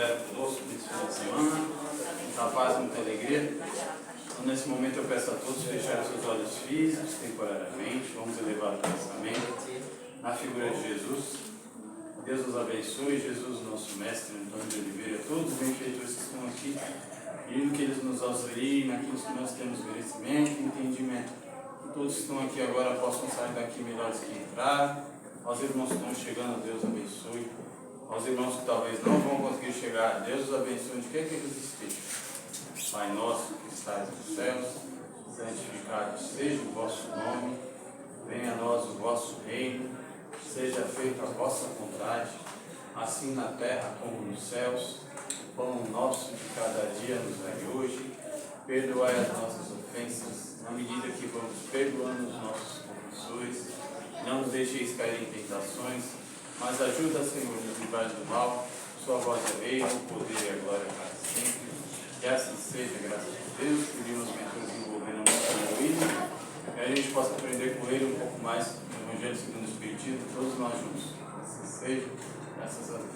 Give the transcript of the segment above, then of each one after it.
estiveram conosco nesse final de semana, muita paz, muita alegria. Então, nesse momento eu peço a todos fecharem seus olhos físicos temporariamente, vamos elevar o pensamento na figura de Jesus. Deus nos abençoe, Jesus, nosso mestre Antônio de Oliveira, todos os benfeitores que estão aqui, pedindo que eles nos auxiliem naquilo que nós temos merecimento e entendimento. Que todos que estão aqui agora possam sair daqui melhores que entraram. Aos irmãos que estão chegando, Deus abençoe. Aos irmãos que talvez não vão conseguir chegar, Deus os abençoe onde quer que eles estejam. Pai nosso que estás nos céus, santificado seja o vosso nome, venha a nós o vosso reino, seja feita a vossa vontade, assim na terra como nos céus. O pão nosso de cada dia nos dai hoje, perdoai as nossas ofensas, na medida que vamos perdoando os nossos ofensores. Não nos deixeis cair em tentações, mas ajuda, Senhor, nos livrar do mal. Sua voz é reino, o poder e a glória para sempre. Que assim seja, graças a Deus. Pedimos que nos desenvolvendo no hino, que a gente possa aprender com ele um pouco mais do Evangelho segundo o Espiritismo, todos nós juntos. Assim seja, graças a Deus.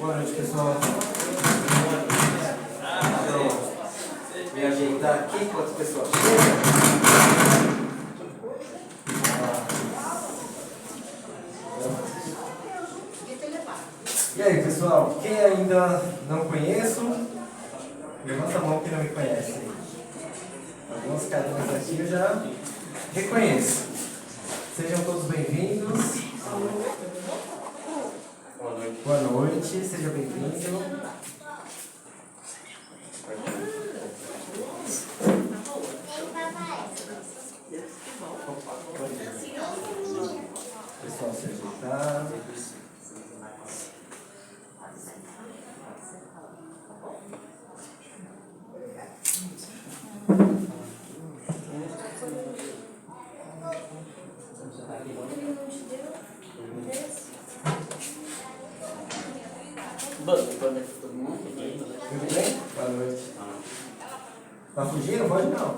Boa noite, pessoal. Então, me ajeitar aqui enquanto o pessoal chega. E aí, pessoal, quem ainda não conheço, levanta a mão quem não me conhece. Algumas carinhas aqui eu já reconheço. Sejam todos bem-vindos. Boa noite, seja bem-vindo. Pessoal, se ajeitar. Boa noite para todo mundo. Tudo bem? Boa noite. Tá fugindo? Pode não.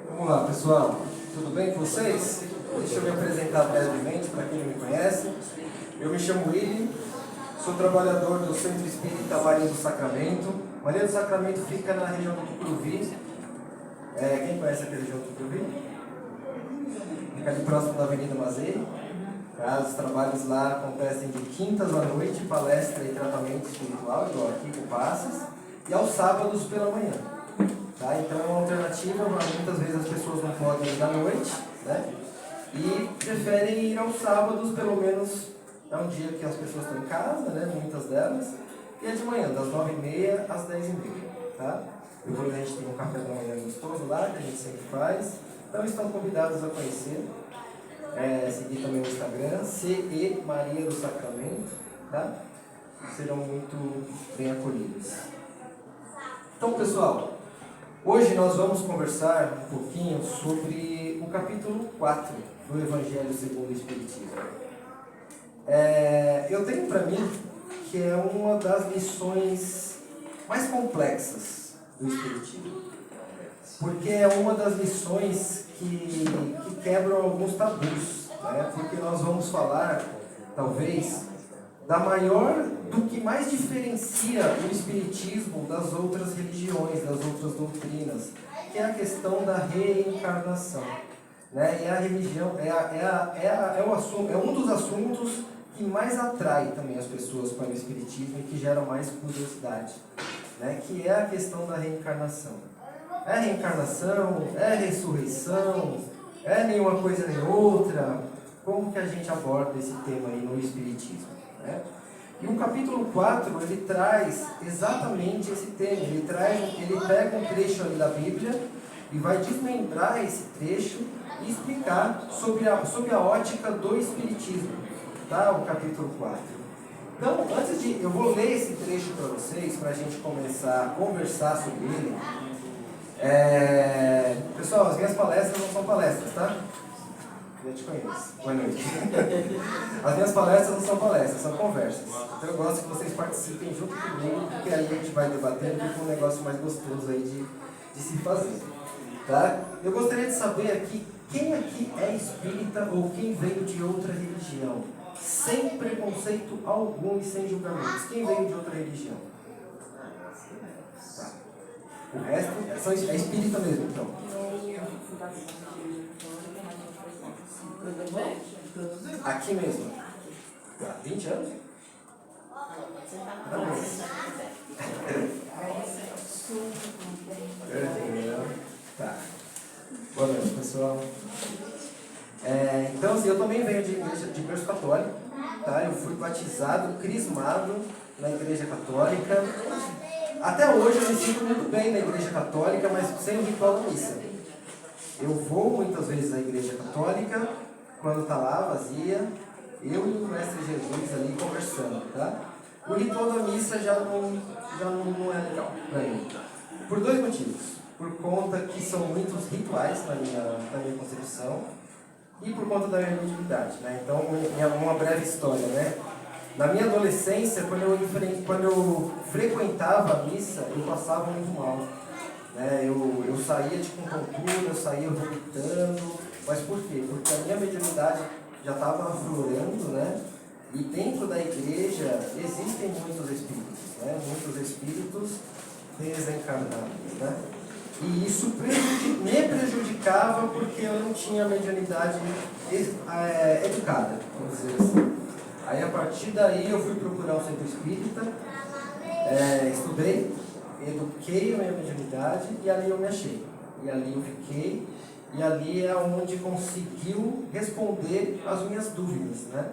Vamos lá, pessoal. Tudo bem com vocês? Deixa eu me apresentar brevemente para quem não me conhece. Eu me chamo Willi, sou trabalhador do Centro Espírita Maria do Sacramento. Maria do Sacramento fica na região do Tucuruvi. Quem conhece aqui a região do Tucuruvi? Fica ali próximo da Avenida Mazei. Os trabalhos lá acontecem de quintas à noite, palestra e tratamento espiritual, igual aqui com passes, e aos sábados pela manhã. Tá? Então é uma alternativa, muitas vezes as pessoas não podem ir à noite, né? E preferem ir aos sábados, pelo menos é um dia que as pessoas estão em casa, né? Muitas delas, e é de manhã, das 9h30 às 10h30. Tá? Depois a gente tem um café da manhã gostoso lá, que a gente sempre faz. Então estão convidados a conhecer. Seguir também o Instagram, CE Maria do Sacramento, tá? Serão muito bem acolhidos. Então, pessoal, hoje nós vamos conversar um pouquinho sobre o capítulo 4 do Evangelho segundo o Espiritismo. Eu tenho para mim que é uma das lições mais complexas do Espiritismo, porque é uma das lições que quebram alguns tabus, né? Porque nós vamos falar, talvez, do que mais diferencia o Espiritismo das outras religiões, das outras doutrinas, que é a questão da reencarnação, né? E a religião é um dos assuntos que mais atrai também as pessoas para o Espiritismo e que gera mais curiosidade, né? Que é a questão da reencarnação. É reencarnação? É ressurreição? É nenhuma coisa nem outra? como que a gente aborda esse tema aí no Espiritismo, né? E o capítulo 4, ele traz exatamente esse tema. Ele pega um trecho ali da Bíblia e vai desmembrar esse trecho e explicar sob a ótica do Espiritismo, tá? O capítulo 4. Então, eu vou ler esse trecho para vocês, para a gente começar a conversar sobre ele. Pessoal, as minhas palestras não são palestras, tá? Eu te conheço. Boa noite. As minhas palestras não são palestras, são conversas. Então eu gosto que vocês participem junto comigo, porque aí a gente vai debatendo e fica um negócio mais gostoso aí de se fazer. Tá? Eu gostaria de saber aqui, quem aqui é espírita ou quem veio de outra religião? Sem preconceito algum e sem julgamentos. Quem veio de outra religião? Tá. O resto é espírita mesmo, então. Aqui mesmo? Há 20 anos? Tá. Boa noite, pessoal. Então, assim, eu também venho de berço católico, tá? Eu fui batizado, crismado na Igreja Católica. Até hoje eu me sinto muito bem na Igreja Católica, mas sem o ritual da missa. Eu vou muitas vezes à Igreja Católica, quando está lá vazia, eu e o Mestre Jesus ali conversando, tá? O ritual da missa já não é legal para mim. Por dois motivos. Por conta que são muitos rituais na minha concepção e por conta da minha mediunidade, né? Então, uma breve história, né? Na minha adolescência, quando eu frequentava a missa, eu passava muito mal. Né? Eu saía de compuntura, eu saía vomitando. Mas por quê? Porque a minha mediunidade já estava aflorando, né? E dentro da igreja existem muitos espíritos, né? Muitos espíritos desencarnados, né? E isso me prejudicava porque eu não tinha a mediunidade educada, vamos dizer assim. Aí a partir daí eu fui procurar um centro espírita, estudei, eduquei a minha mediunidade e ali eu me achei. E ali eu fiquei, e ali é onde conseguiu responder as minhas dúvidas, né?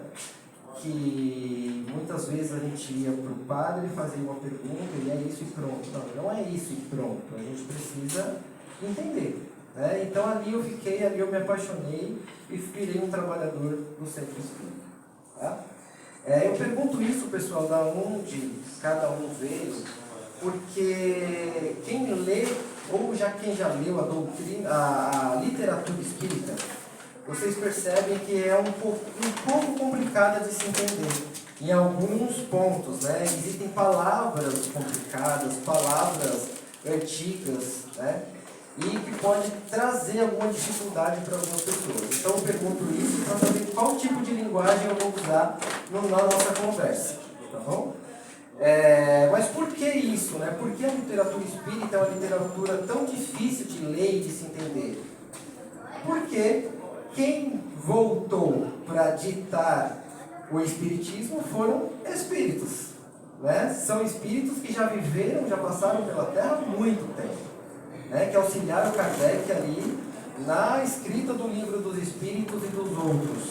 Que muitas vezes a gente ia para o padre fazer uma pergunta e é isso e pronto. Não é isso e pronto, a gente precisa entender. Né? Então ali eu fiquei, ali eu me apaixonei e virei um trabalhador do centro espírita. Tá? Eu pergunto isso, pessoal, da onde cada um veio, porque quem lê, ou quem já leu a doutrina, a literatura espírita, vocês percebem que é um pouco complicada de se entender. Em alguns pontos, né? Existem palavras complicadas, palavras antigas, né? E que pode trazer alguma dificuldade para algumas pessoas. Então eu pergunto isso para saber qual tipo de linguagem eu vou usar na nossa conversa, tá bom? Mas por que isso, né? Por que a literatura espírita é uma literatura tão difícil de ler e de se entender? Porque quem voltou para ditar o espiritismo foram espíritos, né? São espíritos que já viveram, já passaram pela Terra há muito tempo, né? Que auxiliaram Kardec ali na escrita do livro dos espíritos e dos outros.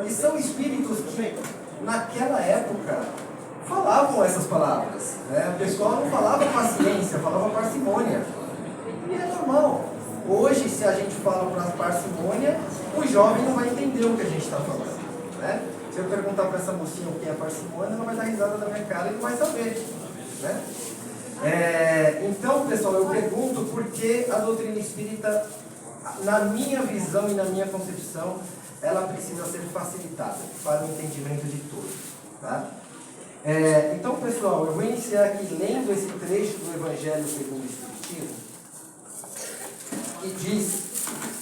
E são espíritos que naquela época falavam essas palavras, né? O pessoal não falava paciência, falava parcimônia. E é normal. Hoje, se a gente fala para parcimônia, o jovem não vai entender o que a gente está falando, né? Se eu perguntar para essa mocinha o que é parcimônia, ela vai dar risada da minha cara e não vai saber, né? Então, pessoal, eu pergunto por que a doutrina espírita, na minha visão e na minha concepção, ela precisa ser facilitada para o entendimento de todos, tá? Então, pessoal, eu vou iniciar aqui lendo esse trecho do Evangelho segundo o Espiritismo, que diz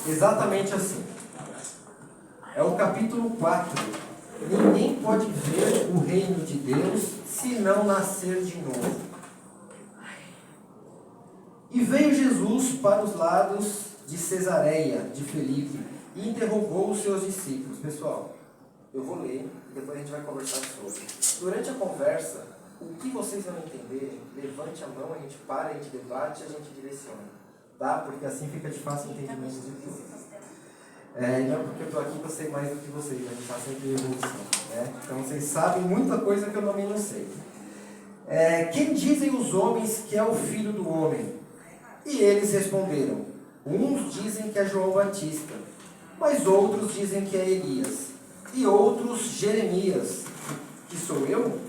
exatamente assim. É o capítulo 4. Ninguém pode ver o reino de Deus se não nascer de novo. E veio Jesus para os lados de Cesareia, de Felipe, e interrogou os seus discípulos. Pessoal, eu vou ler e depois a gente vai conversar sobre. Durante a conversa, o que vocês não entenderem, levante a mão, a gente para, a gente debate, a gente direciona. Tá? Porque assim fica de fácil entendimento de tudo. Não é porque eu estou aqui que eu sei mais do que vocês, a gente está sempre em evolução. Né? Então vocês sabem muita coisa que eu também não sei. Quem dizem os homens que é o Filho do Homem? E eles responderam: uns dizem que é João Batista, mas outros dizem que é Elias, e outros Jeremias, que sou eu?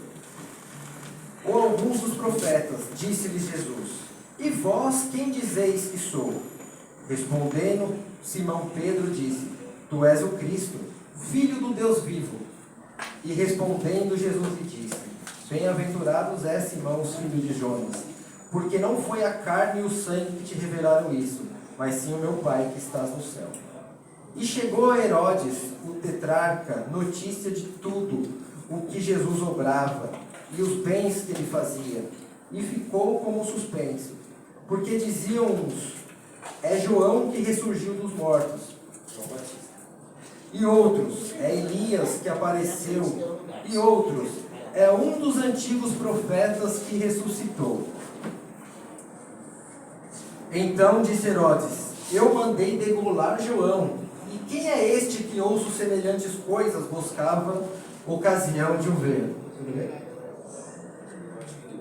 Ou alguns dos profetas, disse-lhes Jesus. E vós quem dizeis que sou? Respondendo, Simão Pedro disse: Tu és o Cristo, Filho do Deus vivo. E respondendo, Jesus lhe disse: Bem-aventurados és, Simão, filho de Jonas, porque não foi a carne e o sangue que te revelaram isso, mas sim o meu Pai que estás no céu. E chegou a Herodes, o tetrarca, notícia de tudo o que Jesus obrava e os bens que ele fazia, e ficou como suspenso, porque diziam uns: é João que ressurgiu dos mortos, João Batista. E outros: é Elias que apareceu. E outros: é um dos antigos profetas que ressuscitou. Então disse Herodes: eu mandei degolar João, e quem é este que ouço semelhantes coisas? Buscava ocasião de o ver.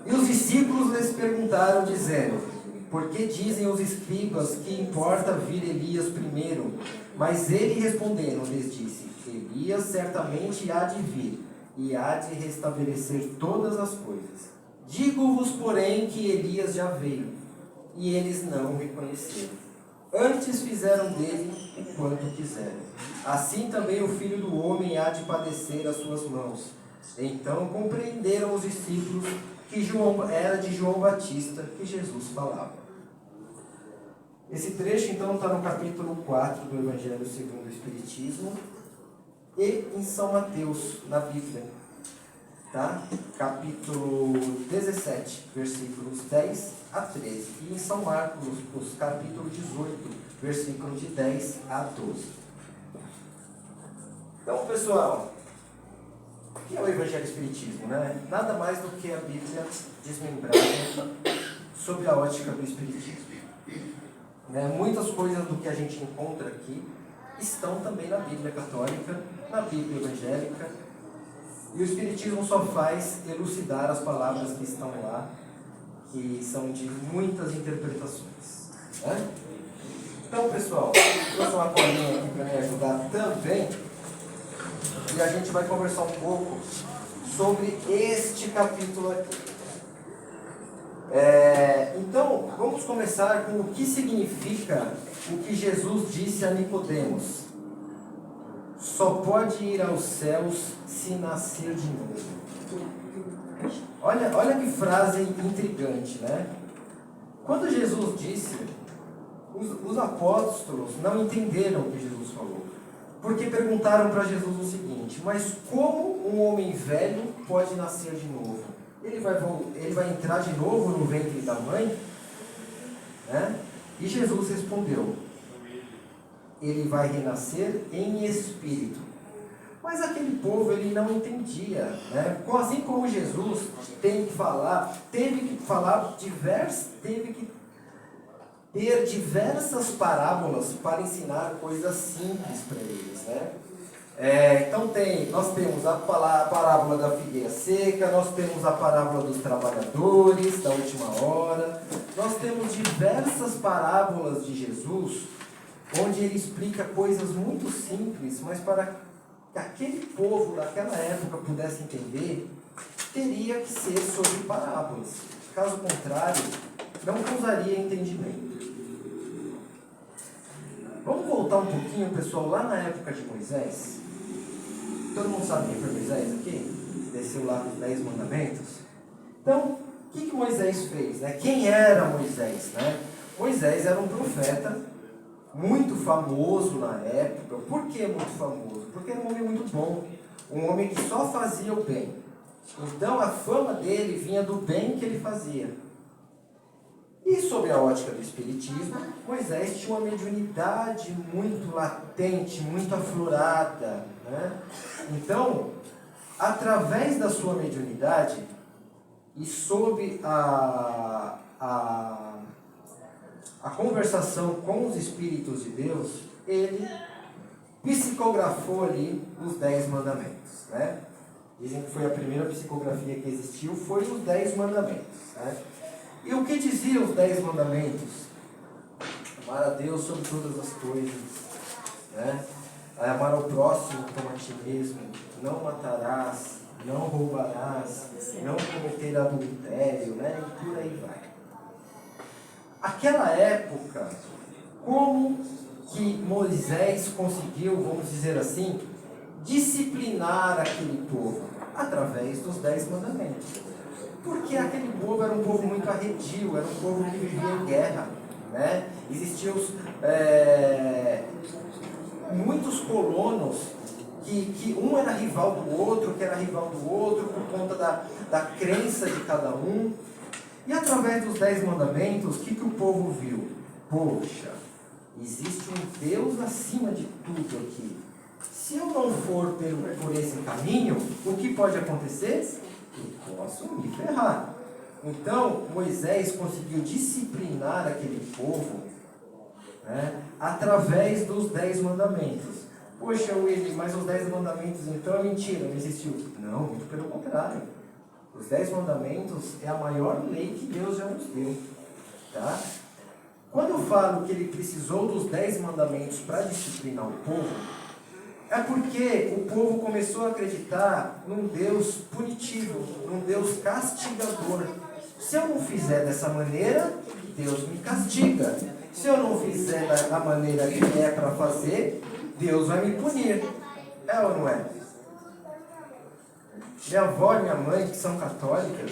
E os discípulos lhes perguntaram, dizendo: por que dizem os escribas que importa vir Elias primeiro? Mas ele respondendo lhes disse: Elias certamente há de vir, e há de restabelecer todas as coisas. Digo-vos, porém, que Elias já veio, e eles não o reconheceram. Antes fizeram dele o quanto quiseram. Assim também o Filho do Homem há de padecer às suas mãos. Então compreenderam os discípulos que João era de João Batista que Jesus falava. Esse trecho então está no capítulo 4 do Evangelho segundo o Espiritismo e em São Mateus, na Bíblia. Tá? Capítulo 17, versículos 10 a 13. E em São Marcos, capítulo 18, versículos de 10 a 12. Então, pessoal, o que é o Evangelho Espiritismo? Né? Nada mais do que a Bíblia desmembrada sob a ótica do Espiritismo. Né? Muitas coisas do que a gente encontra aqui estão também na Bíblia Católica, na Bíblia Evangélica, e o Espiritismo só faz elucidar as palavras que estão lá, que são de muitas interpretações. Né? Então, pessoal, eu trouxe uma colinha aqui para me ajudar também, e a gente vai conversar um pouco sobre este capítulo aqui. Então, vamos começar com o que significa o que Jesus disse a Nicodemos: só pode ir aos céus se nascer de novo. Olha que frase intrigante, né? Quando Jesus disse, os apóstolos não entenderam o que Jesus falou, porque perguntaram para Jesus o seguinte: mas como um homem velho pode nascer de novo? Ele vai entrar de novo no ventre da mãe? Né? E Jesus respondeu: ele vai renascer em espírito. Mas aquele povo, ele não entendia, né? Assim como Jesus teve que ter diversas parábolas para ensinar coisas simples para eles, né? Então nós temos a parábola da figueira seca, nós temos a parábola dos trabalhadores da última hora, nós temos diversas parábolas de Jesus, onde ele explica coisas muito simples, mas para que aquele povo daquela época pudesse entender, teria que ser sobre parábolas. Caso contrário, não causaria entendimento. Vamos voltar um pouquinho, pessoal, lá na época de Moisés. Todo mundo sabe quem foi Moisés aqui? Desceu lá com os 10 mandamentos. Então, o que Moisés fez? Né? Quem era Moisés? Né? Moisés era um profeta muito famoso na época. Por que muito famoso? Porque era um homem muito bom, um homem que só fazia o bem. Então a fama dele vinha do bem que ele fazia. E sob a ótica do Espiritismo, Moisés tinha uma mediunidade muito latente, muito aflorada, né? Então, através da sua mediunidade e sob a conversação com os Espíritos de Deus, ele psicografou ali os 10 mandamentos, né? Dizem que foi a primeira psicografia que existiu, foi os 10 mandamentos, né? E o que diziam os 10 mandamentos? Amar a Deus sobre todas as coisas, né? Amar ao próximo como a ti mesmo, não matarás, não roubarás, não cometer adultério, né? E por aí vai. Aquela época, como que Moisés conseguiu, vamos dizer assim, disciplinar aquele povo? Através dos 10 mandamentos. Porque aquele povo era um povo muito arredio, era um povo que vivia em guerra, né? Existiam muitos colonos que um era rival do outro, que era rival do outro, por conta da crença de cada um. E através dos 10 mandamentos, o que o povo viu? Poxa, existe um Deus acima de tudo aqui. Se eu não for por esse caminho, o que pode acontecer? Eu posso me ferrar. Então, Moisés conseguiu disciplinar aquele povo, né, através dos 10 mandamentos. Poxa, Willy, mas os 10 mandamentos então é mentira, não existiu. Não, muito pelo contrário. Os 10 mandamentos é a maior lei que Deus já nos deu. Tá? Quando eu falo que ele precisou dos 10 mandamentos para disciplinar o povo, é porque o povo começou a acreditar num Deus punitivo, num Deus castigador. Se eu não fizer dessa maneira, Deus me castiga. Se eu não fizer da maneira que é para fazer, Deus vai me punir. É ou não é? Minha avó e minha mãe, que são católicas,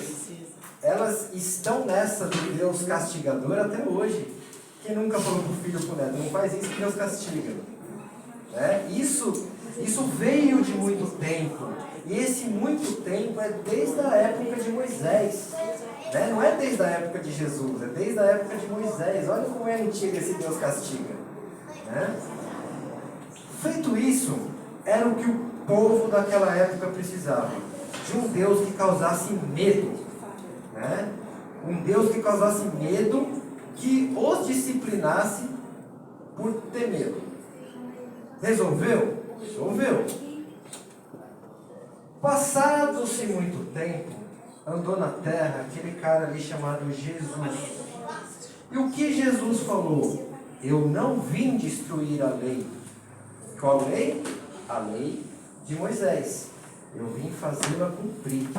elas estão nessa do Deus castigador até hoje. Quem nunca falou pro filho ou pro neto, não faz isso que Deus castiga. Né? Isso veio de muito tempo. E esse muito tempo é desde a época de Moisés. Né? Não é desde a época de Jesus, é desde a época de Moisés. Olha como é antigo esse Deus castiga. Né? Feito isso, era o que o povo daquela época precisava. De um Deus que causasse medo. Né? Um Deus que causasse medo, que os disciplinasse por ter medo. Resolveu? Resolveu. Passado-se muito tempo, andou na terra aquele cara ali chamado Jesus. E o que Jesus falou? Eu não vim destruir a lei. Qual lei? A lei de Moisés. Eu vim fazê-la cumprir.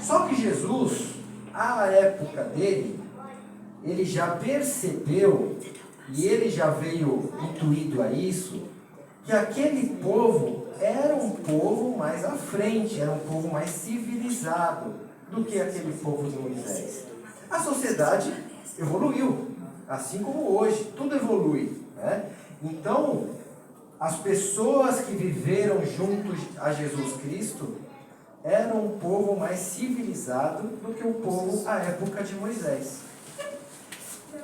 Só que Jesus, à época dele, ele já percebeu, e ele já veio intuído a isso, que aquele povo era um povo mais à frente, era um povo mais civilizado do que aquele povo de Moisés. A sociedade evoluiu, assim como hoje, tudo evolui. Né? Então, as pessoas que viveram junto a Jesus Cristo eram um povo mais civilizado do que o povo à época de Moisés.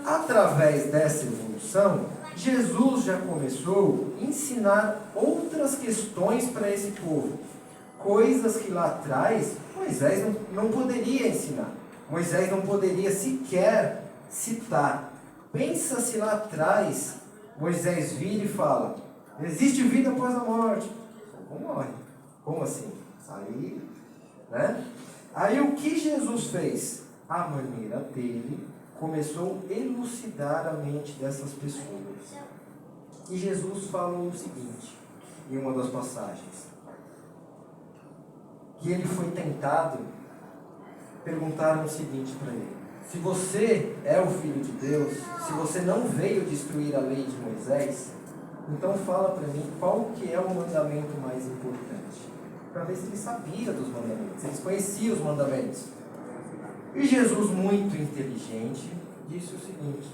Através dessa evolução, Jesus já começou a ensinar outras questões para esse povo. Coisas que lá atrás Moisés não poderia ensinar. Moisés não poderia sequer citar. Pensa se lá atrás Moisés vira e fala: existe vida após a morte. Como morre? Como assim? Aí, né? Aí o que Jesus fez? A maneira dele começou a elucidar a mente dessas pessoas. E Jesus falou o seguinte, em uma das passagens, que ele foi tentado, perguntaram o seguinte para ele: se você é o Filho de Deus, se você não veio destruir a lei de Moisés, então fala para mim qual que é o mandamento mais importante. Para ver se ele sabia dos mandamentos, se eles conheciam os mandamentos. E Jesus, muito inteligente, disse o seguinte: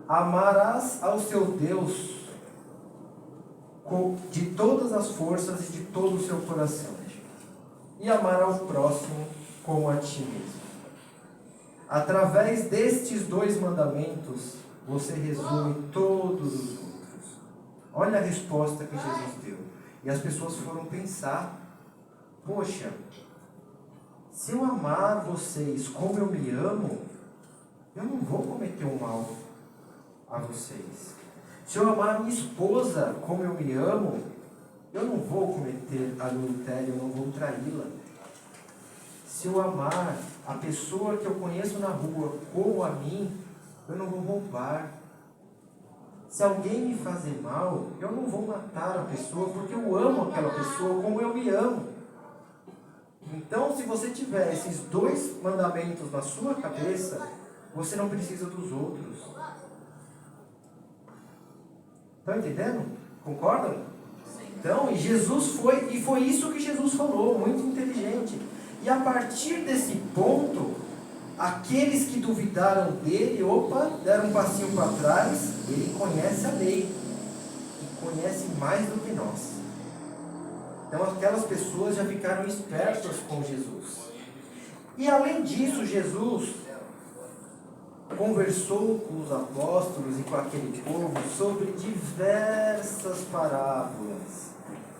amarás ao seu Deus de todas as forças e de todo o seu coração, e amar ao próximo como a ti mesmo. Através destes 2 mandamentos, você resume todos os outros. Olha a resposta que Jesus deu. E as pessoas foram pensar: poxa, se eu amar vocês como eu me amo, eu não vou cometer um mal a vocês. Se eu amar a minha esposa como eu me amo, eu não vou cometer adultério, eu não vou traí-la. Se eu amar a pessoa que eu conheço na rua como a mim, eu não vou roubar. Se alguém me fazer mal, eu não vou matar a pessoa, porque eu amo aquela pessoa como eu me amo. Então, se você tiver esses 2 mandamentos na sua cabeça, você não precisa dos outros. Estão entendendo? Concordam? Então, foi isso que Jesus falou, muito inteligente. E a partir desse ponto, aqueles que duvidaram dele, deram um passinho para trás, ele conhece a lei, e conhece mais do que nós. Então aquelas pessoas já ficaram espertas com Jesus. E além disso, Jesus conversou com os apóstolos e com aquele povo sobre diversas parábolas.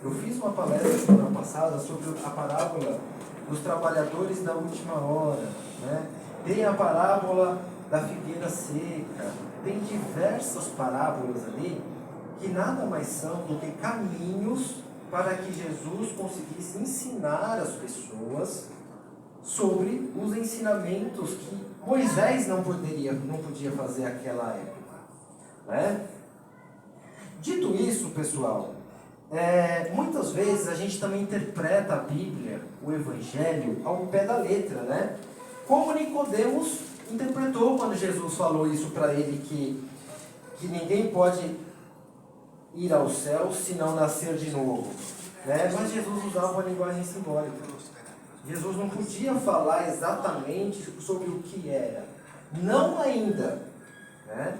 Eu fiz uma palestra semana passada sobre a parábola dos trabalhadores da última hora, né? Tem a parábola da figueira seca, tem diversas parábolas ali que nada mais são do que caminhos para que Jesus conseguisse ensinar as pessoas sobre os ensinamentos que Moisés não podia fazer naquela época, né? Dito isso, pessoal, muitas vezes a gente também interpreta a Bíblia, o Evangelho, ao pé da letra, né? Como Nicodemos interpretou quando Jesus falou isso para ele, que ninguém pode ir ao céu se não nascer de novo, né? Mas Jesus usava uma linguagem simbólica. Jesus não podia falar exatamente sobre o que era, não ainda, né?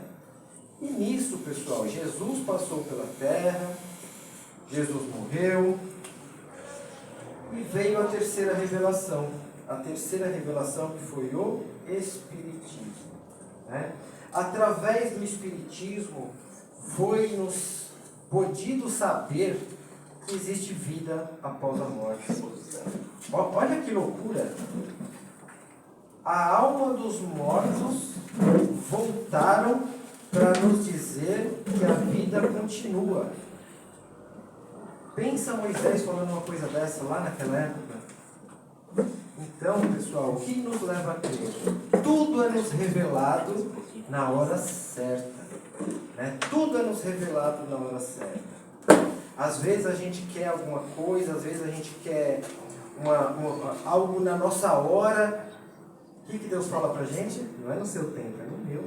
E nisso, pessoal, Jesus passou pela terra, Jesus morreu, e veio a terceira revelação. A terceira revelação, que foi o Espiritismo, né? Através do Espiritismo foi-nos podido saber que existe vida após a morte. Olha que loucura! A alma dos mortos voltaram para nos dizer que a vida continua. Pensa Moisés falando uma coisa dessa lá naquela época. Então, pessoal, o que nos leva a crer? Tudo é nos revelado na hora certa, né? Tudo é nos revelado na hora certa. Às vezes a gente quer alguma coisa, às vezes a gente quer algo na nossa hora. O que Deus fala pra gente? Não é no seu tempo, é no meu.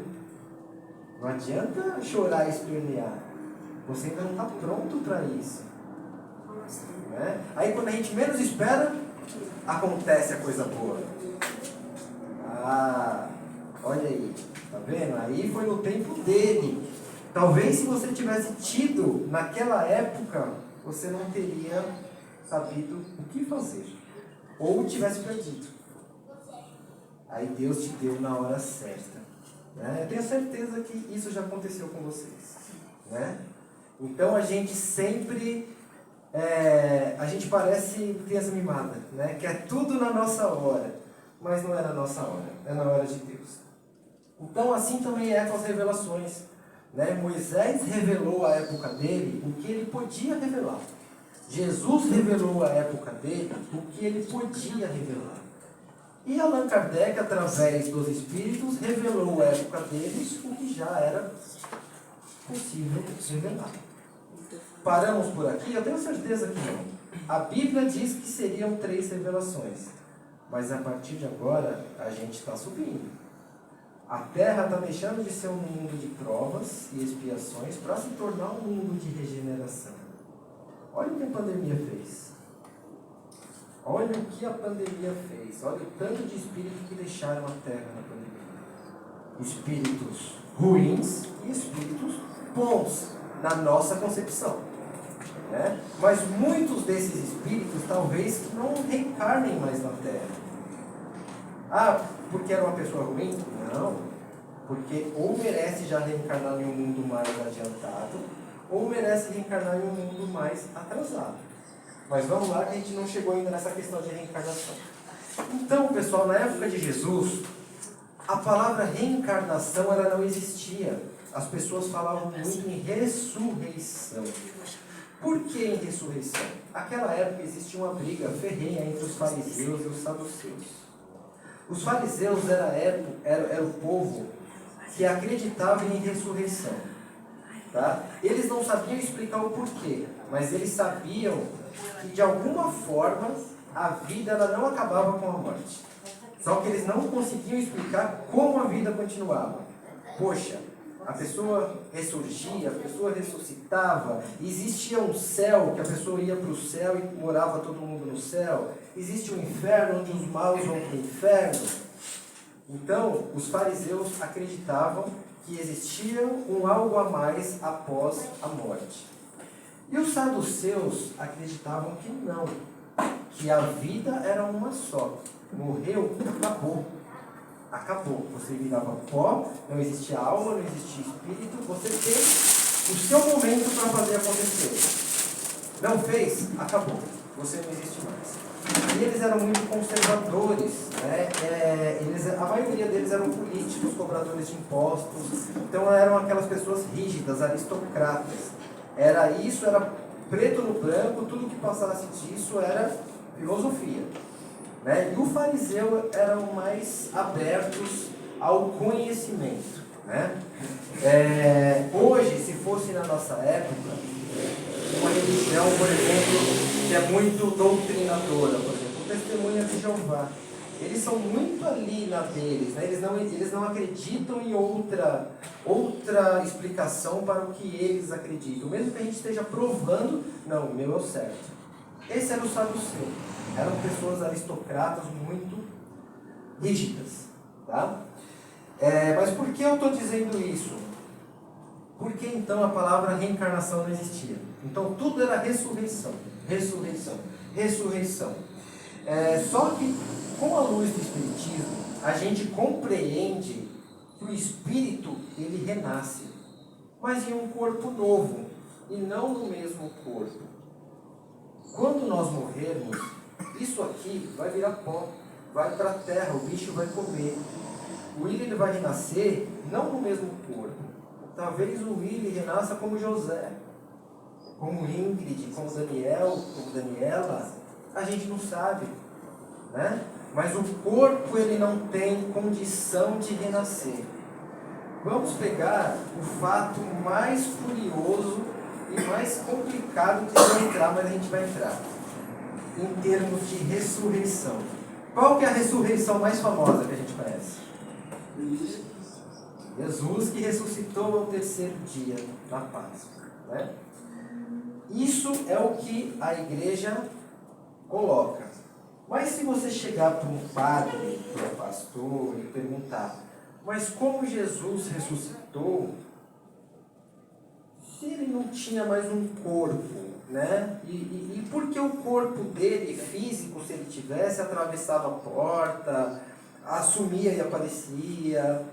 Não adianta chorar e espernear. Você ainda não está pronto para isso, né? Aí quando a gente menos espera, acontece a coisa boa. Olha aí, tá vendo? Aí foi no tempo dele. Talvez se você tivesse tido naquela época, você não teria sabido o que fazer, ou tivesse perdido. Aí Deus te deu na hora certa, né? Eu tenho certeza que isso já aconteceu com vocês, né? Então a gente sempre a gente parece criança mimada, né? Que é tudo na nossa hora, mas não é na nossa hora, é na hora de Deus. Então assim também é com as revelações, né? Moisés revelou à época dele o que ele podia revelar. Jesus revelou à época dele o que ele podia revelar. E Allan Kardec, através dos Espíritos, revelou à época deles o que já era possível revelar. Paramos por aqui? Eu tenho certeza que não. A Bíblia diz que seriam 3 revelações, mas a partir de agora a gente está subindo. A Terra está deixando de ser um mundo de provas e expiações para se tornar um mundo de regeneração. Olha o que a pandemia fez. Olha o que a pandemia fez. Olha o tanto de espíritos que deixaram a Terra na pandemia. Espíritos ruins e espíritos bons, na nossa concepção, né? Mas muitos desses espíritos talvez que não reencarnem mais na Terra. Porque era uma pessoa ruim? Não. Porque ou merece já reencarnar em um mundo mais adiantado, ou merece reencarnar em um mundo mais atrasado. Mas vamos lá que a gente não chegou ainda nessa questão de reencarnação. Então, pessoal, na época de Jesus, a palavra reencarnação ela não existia. as pessoas falavam muito em ressurreição. Por que em ressurreição? Naquela época existia uma briga ferrenha entre os fariseus e os saduceus. Os fariseus era o povo que acreditava em ressurreição. Tá? Eles não sabiam explicar o porquê, mas eles sabiam que de alguma forma a vida ela não acabava com a morte. Só que eles não conseguiam explicar como a vida continuava. Poxa, a pessoa ressurgia, a pessoa ressuscitava, existia um céu, que a pessoa ia para o céu e morava todo mundo no céu, existe um inferno onde os maus vão para o inferno. Então, os fariseus acreditavam que existia um algo a mais após a morte. E os saduceus acreditavam que não, que a vida era uma só. Morreu, acabou. Acabou. Você virava pó, não existia alma, não existia espírito, você tem o seu momento para fazer acontecer. Não fez? Acabou. Você não existe mais. E eles eram muito conservadores, né? A maioria deles eram políticos, cobradores de impostos, então eram aquelas pessoas rígidas, aristocratas. Era preto no branco, tudo que passasse disso era filosofia. Né? E o fariseu eram mais abertos ao conhecimento. Né? Hoje, se fosse na nossa época, uma religião, por exemplo, que é muito doutrinadora, por exemplo, o Testemunha de Jeová, eles são muito ali na deles, né? Eles não acreditam em outra explicação para o que eles acreditam, mesmo que a gente esteja provando, não, o meu é o certo. Esse era o saduceu. Eram pessoas aristocratas muito rígidas. Tá? Mas por que eu estou dizendo isso? Porque então a palavra reencarnação não existia. Então tudo era ressurreição. Ressurreição. Ressurreição. Só que com a luz do Espiritismo, a gente compreende que o Espírito ele renasce, mas em um corpo novo e não no mesmo corpo. Quando nós morrermos, isso aqui vai virar pó, vai para a terra, o bicho vai comer. O Willy ele vai renascer não no mesmo corpo. Talvez o Willy renasça como José, como Ingrid, como Daniel, como Daniela. A gente não sabe, né? Mas o corpo ele não tem condição de renascer. Vamos pegar o fato mais curioso e mais complicado de não entrar, mas a gente vai entrar. Em termos de ressurreição. Qual que é a ressurreição mais famosa que a gente conhece? Jesus que ressuscitou ao terceiro dia na Páscoa. Né? Isso é o que a igreja coloca. Mas se você chegar para um padre, para um pastor e perguntar, mas como Jesus ressuscitou, se ele não tinha mais um corpo, né? E por que o corpo dele, físico, se ele tivesse, atravessava a porta, assumia e aparecia?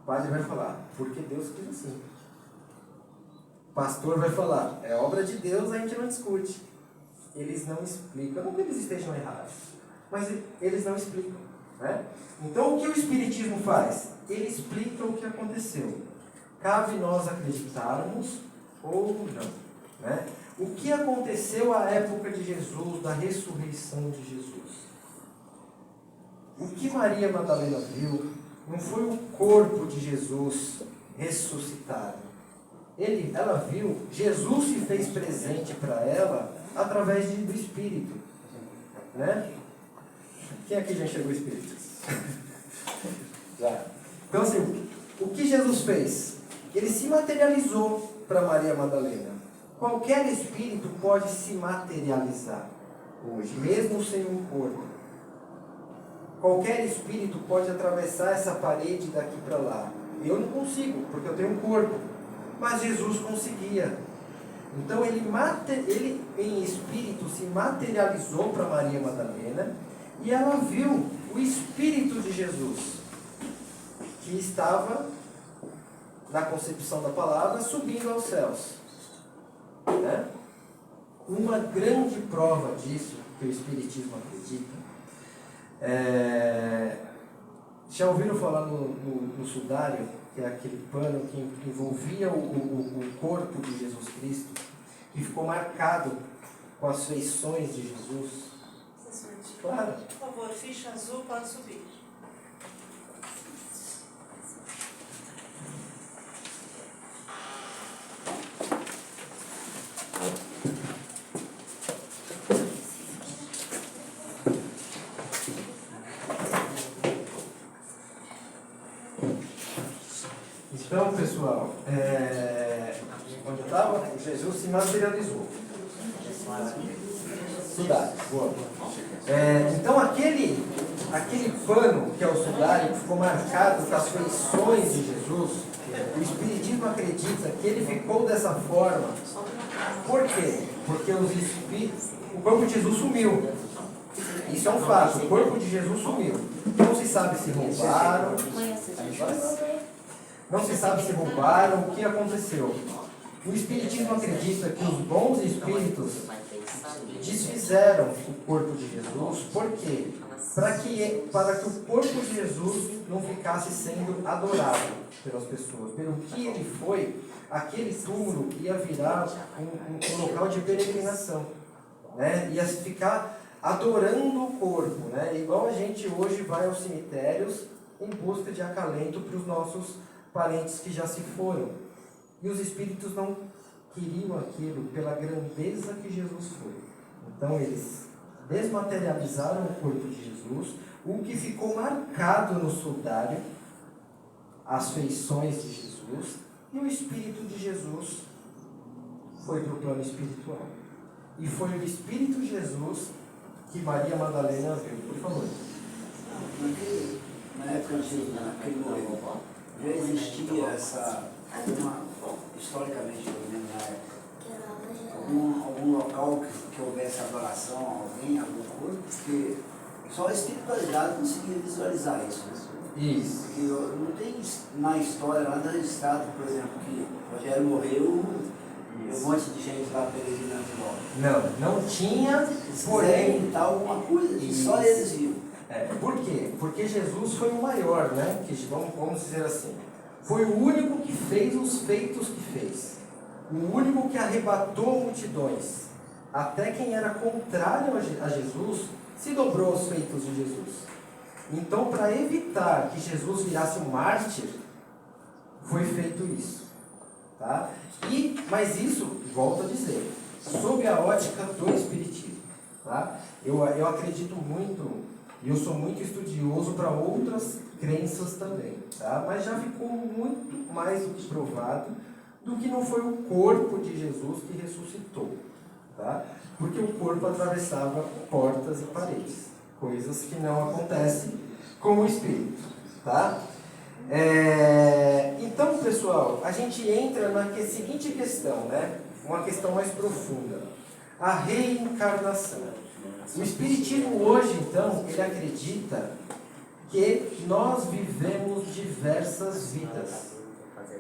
O padre vai falar, porque Deus quis assim. O pastor vai falar, é obra de Deus, a gente não discute. Eles não explicam, não que eles estejam errados, mas eles não explicam. Né? Então o que o Espiritismo faz? Ele explica o que aconteceu. Cabe nós acreditarmos ou não. Né? O que aconteceu à época de Jesus, da ressurreição de Jesus? O que Maria Madalena viu não foi o corpo de Jesus ressuscitado. Ela viu, Jesus se fez presente para ela através do Espírito. Né? Quem aqui já enxergou o Espírito? Já. Então assim, o que Jesus fez? Ele se materializou para Maria Madalena. Qualquer espírito pode se materializar hoje, mesmo sem um corpo. Qualquer espírito pode atravessar essa parede daqui para lá. Eu não consigo, porque eu tenho um corpo. Mas Jesus conseguia. Então ele em espírito se materializou para Maria Madalena e ela viu o Espírito de Jesus, que estava na concepção da palavra subindo aos céus. Né? Uma grande prova disso que o Espiritismo acredita. Já ouviram falar no sudário que é aquele pano que envolvia o corpo de Jesus Cristo, que ficou marcado com as feições de Jesus. Claro. Por favor, ficha azul, pode subir. Então, pessoal, onde eu estava? Jesus se materializou. Sudário, boa. Então, aquele pano que é o sudário, que ficou marcado com as feições de Jesus, o Espiritismo acredita que ele ficou dessa forma. Por quê? Porque o corpo de Jesus sumiu. Isso é um fato, o corpo de Jesus sumiu. Não se sabe se roubaram. Não se sabe se roubaram, o que aconteceu. O Espiritismo acredita que os bons espíritos desfizeram o corpo de Jesus. Por quê? Para que o corpo de Jesus não ficasse sendo adorado pelas pessoas. Pelo que ele foi, aquele túmulo ia virar um local de peregrinação, né? Ia ficar adorando o corpo, né? Igual a gente hoje vai aos cemitérios em busca de acalento para os nossos parentes que já se foram. E os espíritos não queriam aquilo pela grandeza que Jesus foi. Então eles desmaterializaram o corpo de Jesus, o que ficou marcado no sudário, as feições de Jesus, e o Espírito de Jesus foi para o plano espiritual. E foi o Espírito de Jesus que Maria Madalena viu. Por favor. Na época de Jesus, naquele momento, já existia historicamente, pelo menos na época, algum local que houvesse adoração a alguém, alguma coisa, porque só a espiritualidade conseguia visualizar isso. Isso. Porque não tem na história nada registrado, por exemplo, que Rogério morreu e um monte de gente lá peregrinando de volta. Não tinha, Se porém... quiserem imitar alguma coisa que só eles viam. Por quê? Porque Jesus foi o maior, né? Vamos dizer assim. Foi o único que fez os feitos que fez. O único que arrebatou multidões. Até quem era contrário a Jesus se dobrou aos feitos de Jesus. Então, para evitar que Jesus virasse um mártir, foi feito isso. Tá? Mas isso, volto a dizer, sob a ótica do Espiritismo. Tá? Eu acredito muito, e eu sou muito estudioso para outras crenças também. Tá? Mas já ficou muito mais provado do que não foi o corpo de Jesus que ressuscitou. Tá? Porque o corpo atravessava portas e paredes. Coisas que não acontecem com o Espírito. Tá? Então, pessoal, a gente entra na seguinte questão, né? Uma questão mais profunda. A reencarnação. O Espiritismo hoje, então, ele acredita que nós vivemos diversas vidas.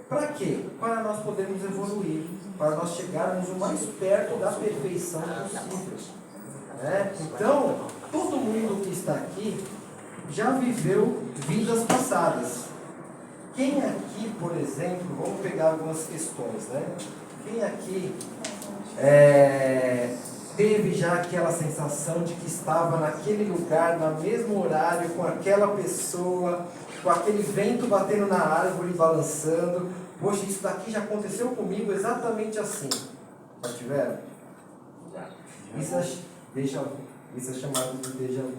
Para quê? Para nós podermos evoluir, para nós chegarmos o mais perto da perfeição possível. Né? Então, todo mundo que está aqui já viveu vidas passadas. Quem aqui, por exemplo, vamos pegar algumas questões, né? Quem aqui teve já aquela sensação de que estava naquele lugar, no mesmo horário, com aquela pessoa, com aquele vento batendo na árvore, balançando? Poxa, isso daqui já aconteceu comigo exatamente assim. Já tiveram? Já. Isso é chamado de déjà vu.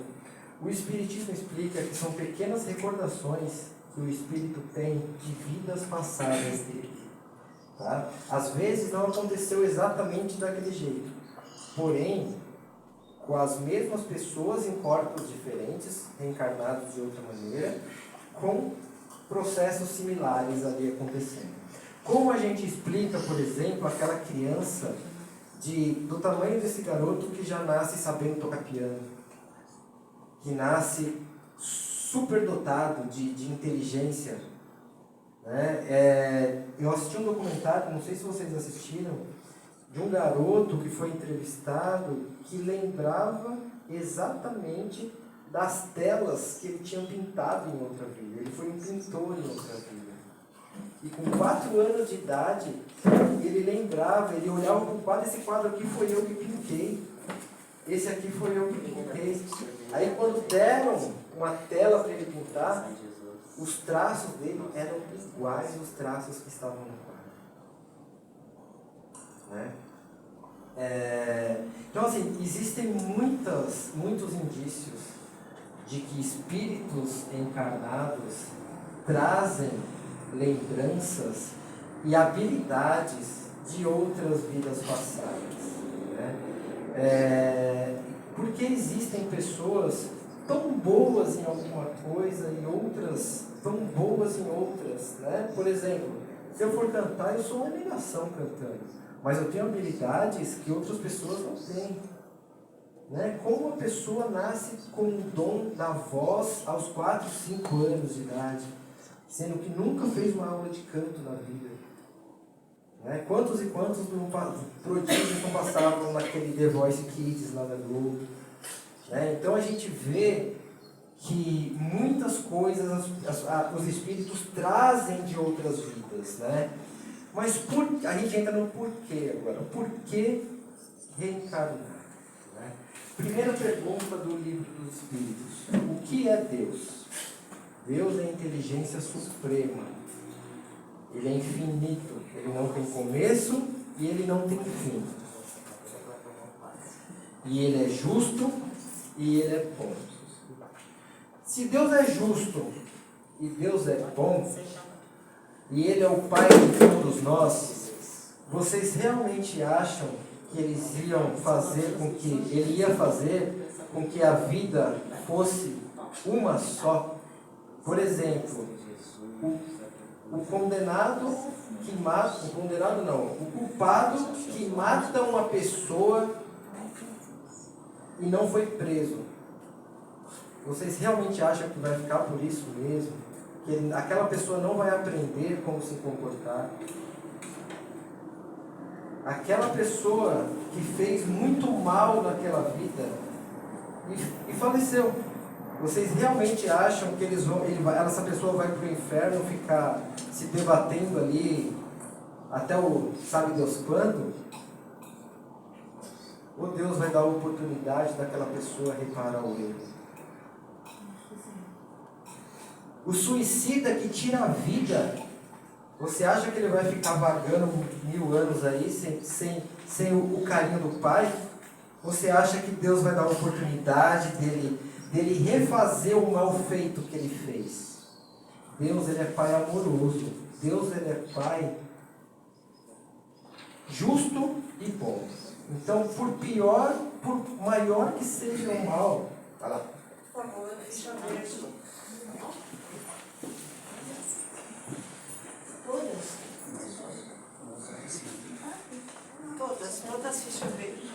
O Espiritismo explica que são pequenas recordações que o Espírito tem de vidas passadas dele. Tá? Às vezes não aconteceu exatamente daquele jeito, porém, com as mesmas pessoas em corpos diferentes, reencarnados de outra maneira, com processos similares ali acontecendo. Como a gente explica, por exemplo, aquela criança do tamanho desse garoto que já nasce sabendo tocar piano, que nasce superdotado de inteligência, né? Eu assisti um documentário, não sei se vocês assistiram, de um garoto que foi entrevistado que lembrava exatamente das telas que ele tinha pintado em outra vida. Ele foi um pintor em outra vida. E com 4 anos de idade, ele lembrava, ele olhava para o quadro, esse quadro aqui foi eu que pintei. Esse aqui foi eu que pintei. Aí quando deram uma tela para ele pintar, os traços dele eram iguais aos traços que estavam no quadro. Né? Então assim, existem muitos indícios de que espíritos encarnados trazem lembranças e habilidades de outras vidas passadas. Né? Porque existem pessoas tão boas em alguma coisa e outras tão boas em outras. Né? Por exemplo, se eu for cantar, eu sou uma negação cantando, mas eu tenho habilidades que outras pessoas não têm. Né? Como uma pessoa nasce com o dom da voz aos 4, 5 anos de idade, sendo que nunca fez uma aula de canto na vida. Né? Quantos e quantos prodígios não passavam naquele The Voice Kids lá da Globo? Né? Então a gente vê que muitas coisas os espíritos trazem de outras vidas. Né? Mas a gente entra no porquê agora. Por que reencarnar? Né? Primeira pergunta do Livro dos Espíritos. O que é Deus? Deus é a inteligência suprema. Ele é infinito. Ele não tem começo e ele não tem fim. E ele é justo e ele é bom. Se Deus é justo e Deus é bom, e ele é o Pai de todos nós, vocês realmente acham que ele ia fazer com que a vida fosse uma só? Por exemplo, o condenado que mata, o culpado que mata uma pessoa e não foi preso. Vocês realmente acham que vai ficar por isso mesmo? Que aquela pessoa não vai aprender como se comportar? Aquela pessoa que fez muito mal naquela vida e faleceu. Vocês realmente acham que essa pessoa vai para o inferno ficar se debatendo ali até o sabe Deus quando? Ou Deus vai dar a oportunidade daquela pessoa reparar o erro? O suicida que tira a vida, você acha que ele vai ficar vagando 1000 anos aí sem o carinho do Pai? Você acha que Deus vai dar a oportunidade dele refazer o mal feito que ele fez? Deus, ele é Pai amoroso. Deus, ele é Pai justo e bom. Então, por maior que seja o mal... Vai lá. Por favor, ficha verde. Todas fichas verdes.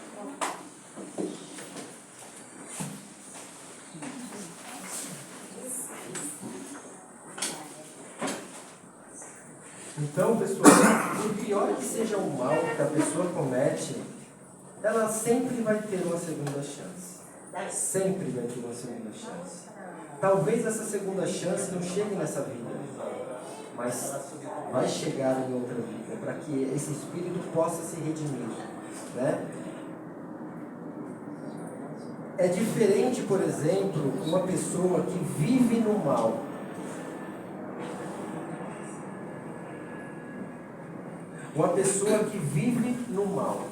Então, pessoal, por pior que seja o mal que a pessoa comete, ela sempre vai ter uma segunda chance. Sempre vai ter uma segunda chance. Talvez essa segunda chance não chegue nessa vida, mas vai chegar em outra vida, para que esse espírito possa se redimir. Né? É diferente, por exemplo, uma pessoa que vive no mal. Uma pessoa que vive no mal,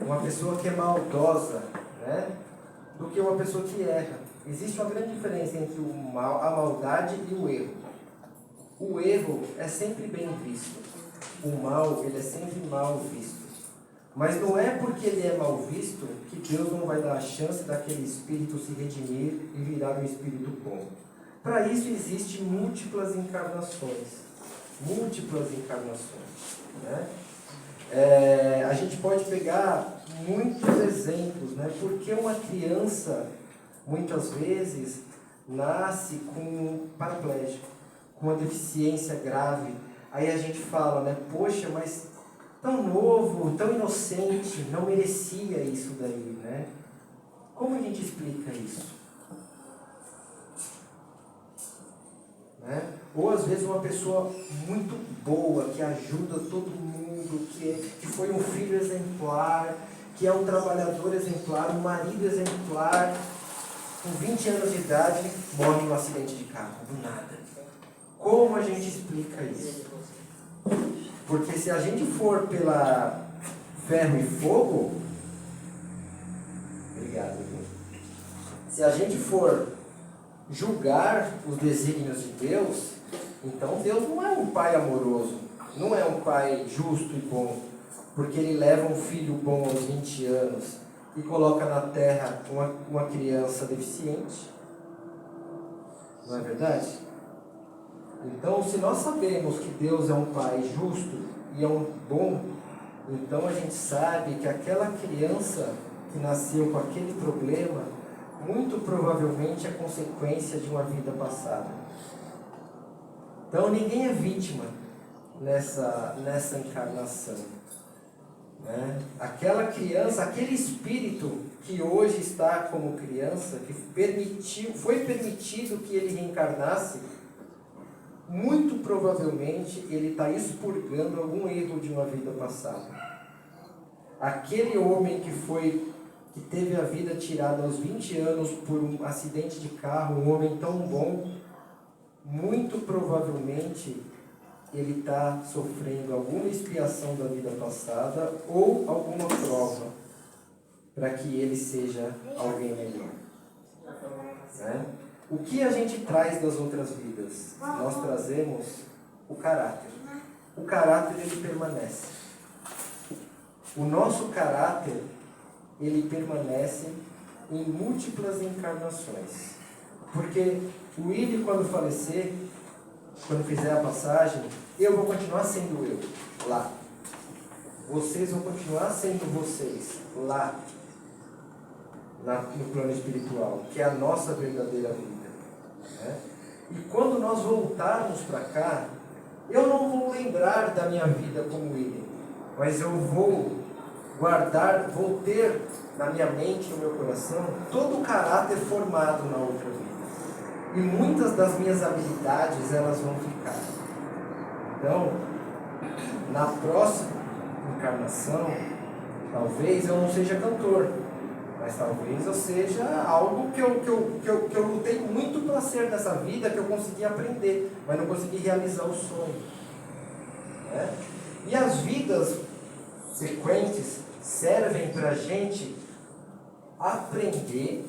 uma pessoa que é maldosa, né? Do que uma pessoa que erra. Existe uma grande diferença entre a maldade e o erro. O erro é sempre bem visto. O mal, ele é sempre mal visto. Mas não é porque ele é mal visto que Deus não vai dar a chance daquele espírito se redimir e virar um espírito bom. Para isso existem múltiplas encarnações. Múltiplas encarnações. Né? A gente pode pegar muitos exemplos, né? Porque uma criança, muitas vezes, nasce com um paraplégico, com uma deficiência grave. Aí a gente fala, né? Poxa, mas tão novo, tão inocente, não merecia isso daí, né? Como a gente explica isso? Né? ou às vezes uma pessoa muito boa, que ajuda todo mundo, que foi um filho exemplar, que é um trabalhador exemplar, um marido exemplar, com 20 anos de idade, morre em um acidente de carro, do nada. Como a gente explica isso? Porque se a gente for pela ferro e fogo, obrigado, viu? Se a gente for julgar os desígnios de Deus, então Deus não é um pai amoroso, não é um pai justo e bom, porque ele leva um filho bom aos 20 anos e coloca na terra uma criança deficiente. Não é verdade? Então, se nós sabemos que Deus é um pai justo e é um bom, então a gente sabe que aquela criança que nasceu com aquele problema, muito provavelmente é consequência de uma vida passada. Então, ninguém é vítima nessa encarnação. Né? Aquela criança, aquele espírito que hoje está como criança, que foi permitido que ele reencarnasse, muito provavelmente ele está expurgando algum erro de uma vida passada. Aquele homem que teve a vida tirada aos 20 anos por um acidente de carro, um homem tão bom, muito provavelmente ele está sofrendo alguma expiação da vida passada ou alguma prova para que ele seja alguém melhor. Né? O que a gente traz das outras vidas? Nós trazemos o caráter. O caráter, ele permanece. O nosso caráter, ele permanece em múltiplas encarnações. Porque o Willi, quando falecer, quando fizer a passagem, eu vou continuar sendo eu, lá. Vocês vão continuar sendo vocês, lá. No plano espiritual, que é a nossa verdadeira vida. Né? E quando nós voltarmos para cá, eu não vou lembrar da minha vida como ele, mas eu vou guardar, vou ter na minha mente, no meu coração, todo o caráter formado na outra vida. E muitas das minhas habilidades, elas vão ficar. Então, na próxima encarnação, talvez eu não seja cantor, mas talvez eu seja algo que eu lutei muito para ser nessa vida, que eu consegui aprender, mas não consegui realizar o sonho. Né? E as vidas sequentes servem para a gente aprender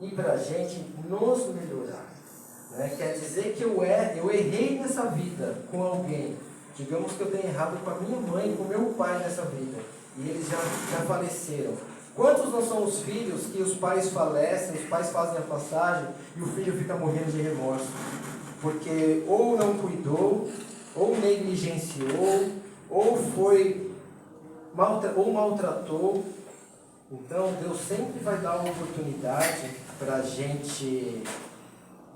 e para a gente nos melhorar. Né? Quer dizer que eu errei nessa vida com alguém. Digamos que eu tenha errado com a minha mãe, com meu pai nessa vida, e eles já faleceram. Quantos não são os filhos que os pais falecem, os pais fazem a passagem e o filho fica morrendo de remorso? Porque ou não cuidou, ou negligenciou, ou maltratou. Então Deus sempre vai dar uma oportunidade para a gente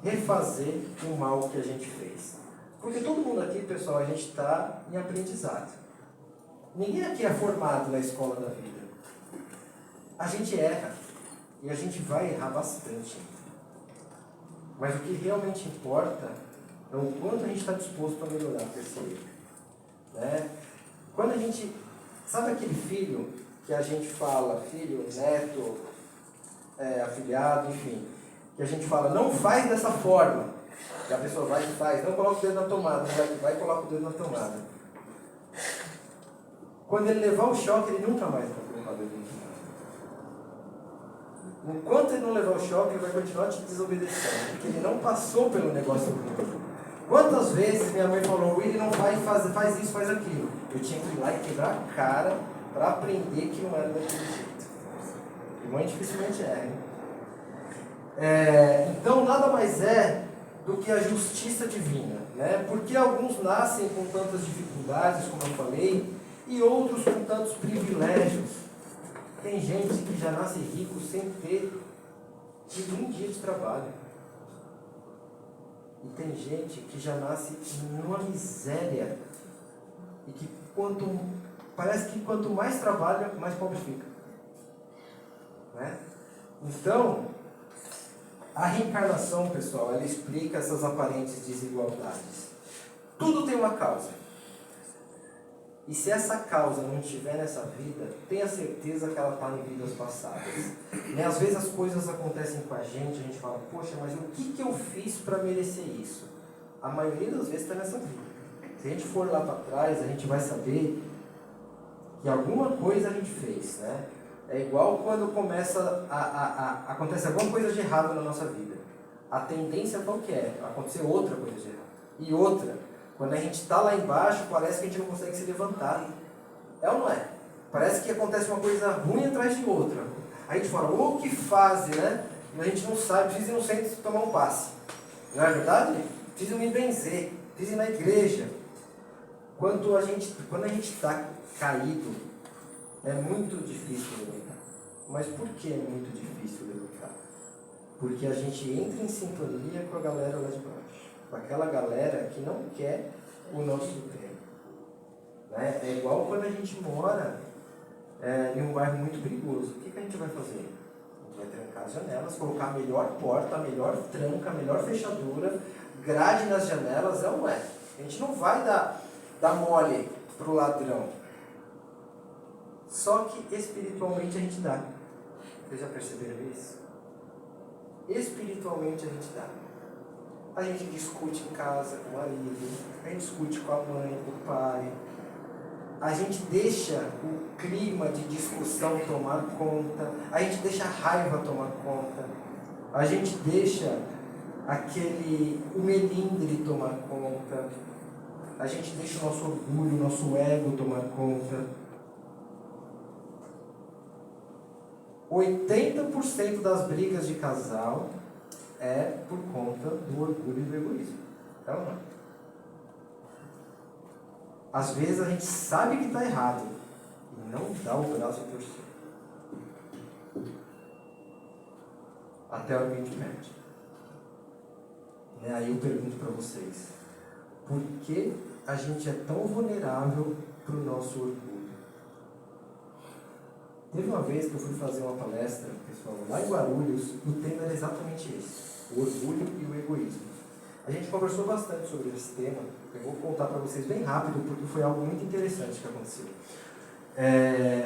refazer o mal que a gente fez. Porque todo mundo aqui, pessoal, a gente está em aprendizado. Ninguém aqui é formado na escola da vida. A gente erra, e a gente vai errar bastante. Mas o que realmente importa é o quanto a gente está disposto a melhorar esse erro. Né? Quando a gente... Sabe aquele filho que a gente fala, filho, neto, afilhado, enfim, que a gente fala, não faz dessa forma. E a pessoa vai e faz, não coloca o dedo na tomada, vai e coloca o dedo na tomada. Quando ele levar o choque, ele nunca mais vai colocar o dedo na tomada. Enquanto ele não levar o choque, ele vai continuar te desobedecendo, porque ele não passou pelo negócio ruim. Quantas vezes minha mãe falou, Willi, não vai, faz isso, faz aquilo. Eu tinha que ir lá e quebrar a cara para aprender que não era daquele jeito. E mãe dificilmente erra, hein? Então, nada mais é do que a justiça divina, né? Porque alguns nascem com tantas dificuldades, como eu falei, e outros com tantos privilégios. Tem gente que já nasce rico sem ter tido um dia de trabalho. E tem gente que já nasce numa miséria. E que parece que quanto mais trabalha, mais pobre fica. Né? Então, A reencarnação, pessoal, ela explica essas aparentes desigualdades. Tudo tem uma causa. E se essa causa não estiver nessa vida, tenha certeza que ela está em vidas passadas. Né? Às vezes as coisas acontecem com a gente fala, poxa, mas o que eu fiz para merecer isso? A maioria das vezes está nessa vida. Se a gente for lá para trás, a gente vai saber que alguma coisa a gente fez, né? É igual quando acontece alguma coisa de errado na nossa vida. A tendência qual que é? Acontecer outra coisa de errado. E outra. Quando a gente está lá embaixo, parece que a gente não consegue se levantar. É ou não é? Parece que acontece uma coisa ruim atrás de outra. Aí a gente fala, ô que fase, né? E a gente não sabe, precisa ir no centro tomar um passe. Não é verdade? Precisa me benzer, precisa ir na igreja. Quando a gente está caído, é muito difícil levantar. Mas por que é muito difícil levantar? Porque a gente entra em sintonia com a galera lá de baixo. Com aquela galera que não quer o nosso tempo. Né? É igual quando a gente mora em um bairro muito perigoso. O que a gente vai fazer? A gente vai trancar as janelas, colocar a melhor porta, a melhor tranca, a melhor fechadura, grade nas janelas, é ou não é? A gente não vai dar mole pro ladrão. Só que espiritualmente a gente dá. Vocês já perceberam isso? Espiritualmente a gente dá. A gente discute em casa com o marido, a gente discute com a mãe, com o pai. A gente deixa o clima de discussão tomar conta. A gente deixa a raiva tomar conta. A gente deixa o melindre tomar conta. A gente deixa o nosso orgulho, o nosso ego tomar conta. 80% das brigas de casal é por conta do orgulho e do egoísmo. É ou não? Às vezes a gente sabe que está errado e não dá o braço a torcer. Até a hora que a gente perde. Aí eu pergunto para vocês, por que a gente é tão vulnerável para o nosso orgulho? Teve uma vez que eu fui fazer uma palestra, pessoal, lá em Guarulhos, o tema era exatamente esse, o orgulho e o egoísmo. A gente conversou bastante sobre esse tema, eu vou contar para vocês bem rápido, porque foi algo muito interessante que aconteceu.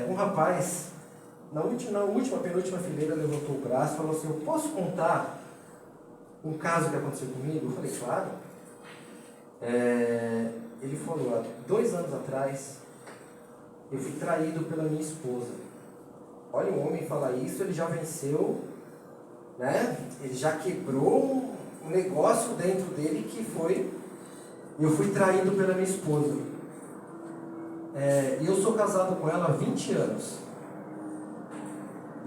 Um rapaz, na penúltima fileira, levantou o braço e falou assim, eu posso contar um caso que aconteceu comigo? Eu falei, claro. Ele falou, há 2 anos atrás, eu fui traído pela minha esposa. Olha, o homem falar isso, ele já venceu, né? Ele já quebrou um negócio dentro dele que foi, eu fui traído pela minha esposa. E eu sou casado com ela há 20 anos.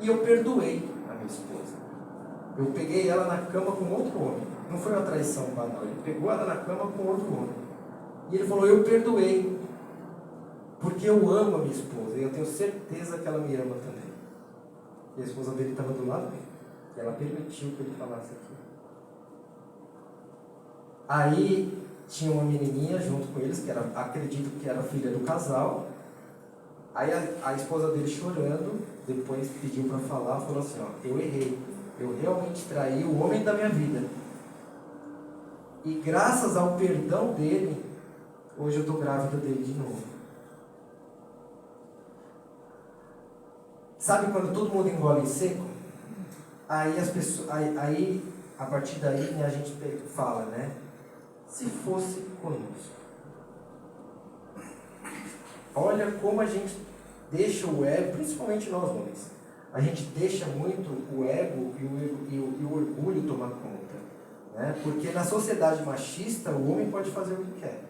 E eu perdoei a minha esposa. Eu peguei ela na cama com outro homem. Não foi uma traição banal, ele pegou ela na cama com outro homem. E ele falou, eu perdoei. Porque eu amo a minha esposa e eu tenho certeza que ela me ama também. E a esposa dele estava do lado dele. E ela permitiu que ele falasse aquilo. Aí tinha uma menininha junto com eles, que acredito que era filha do casal. Aí a esposa dele chorando, depois pediu para falar, falou assim, eu errei. Eu realmente traí o homem da minha vida. E graças ao perdão dele, hoje eu estou grávida dele de novo. Sabe quando todo mundo engole em seco? Aí as pessoas, a partir daí a gente fala, né? Se fosse conosco. Olha como a gente deixa o ego, principalmente nós homens, a gente deixa muito o ego e o orgulho tomar conta. Né? Porque na sociedade machista o homem pode fazer o que quer.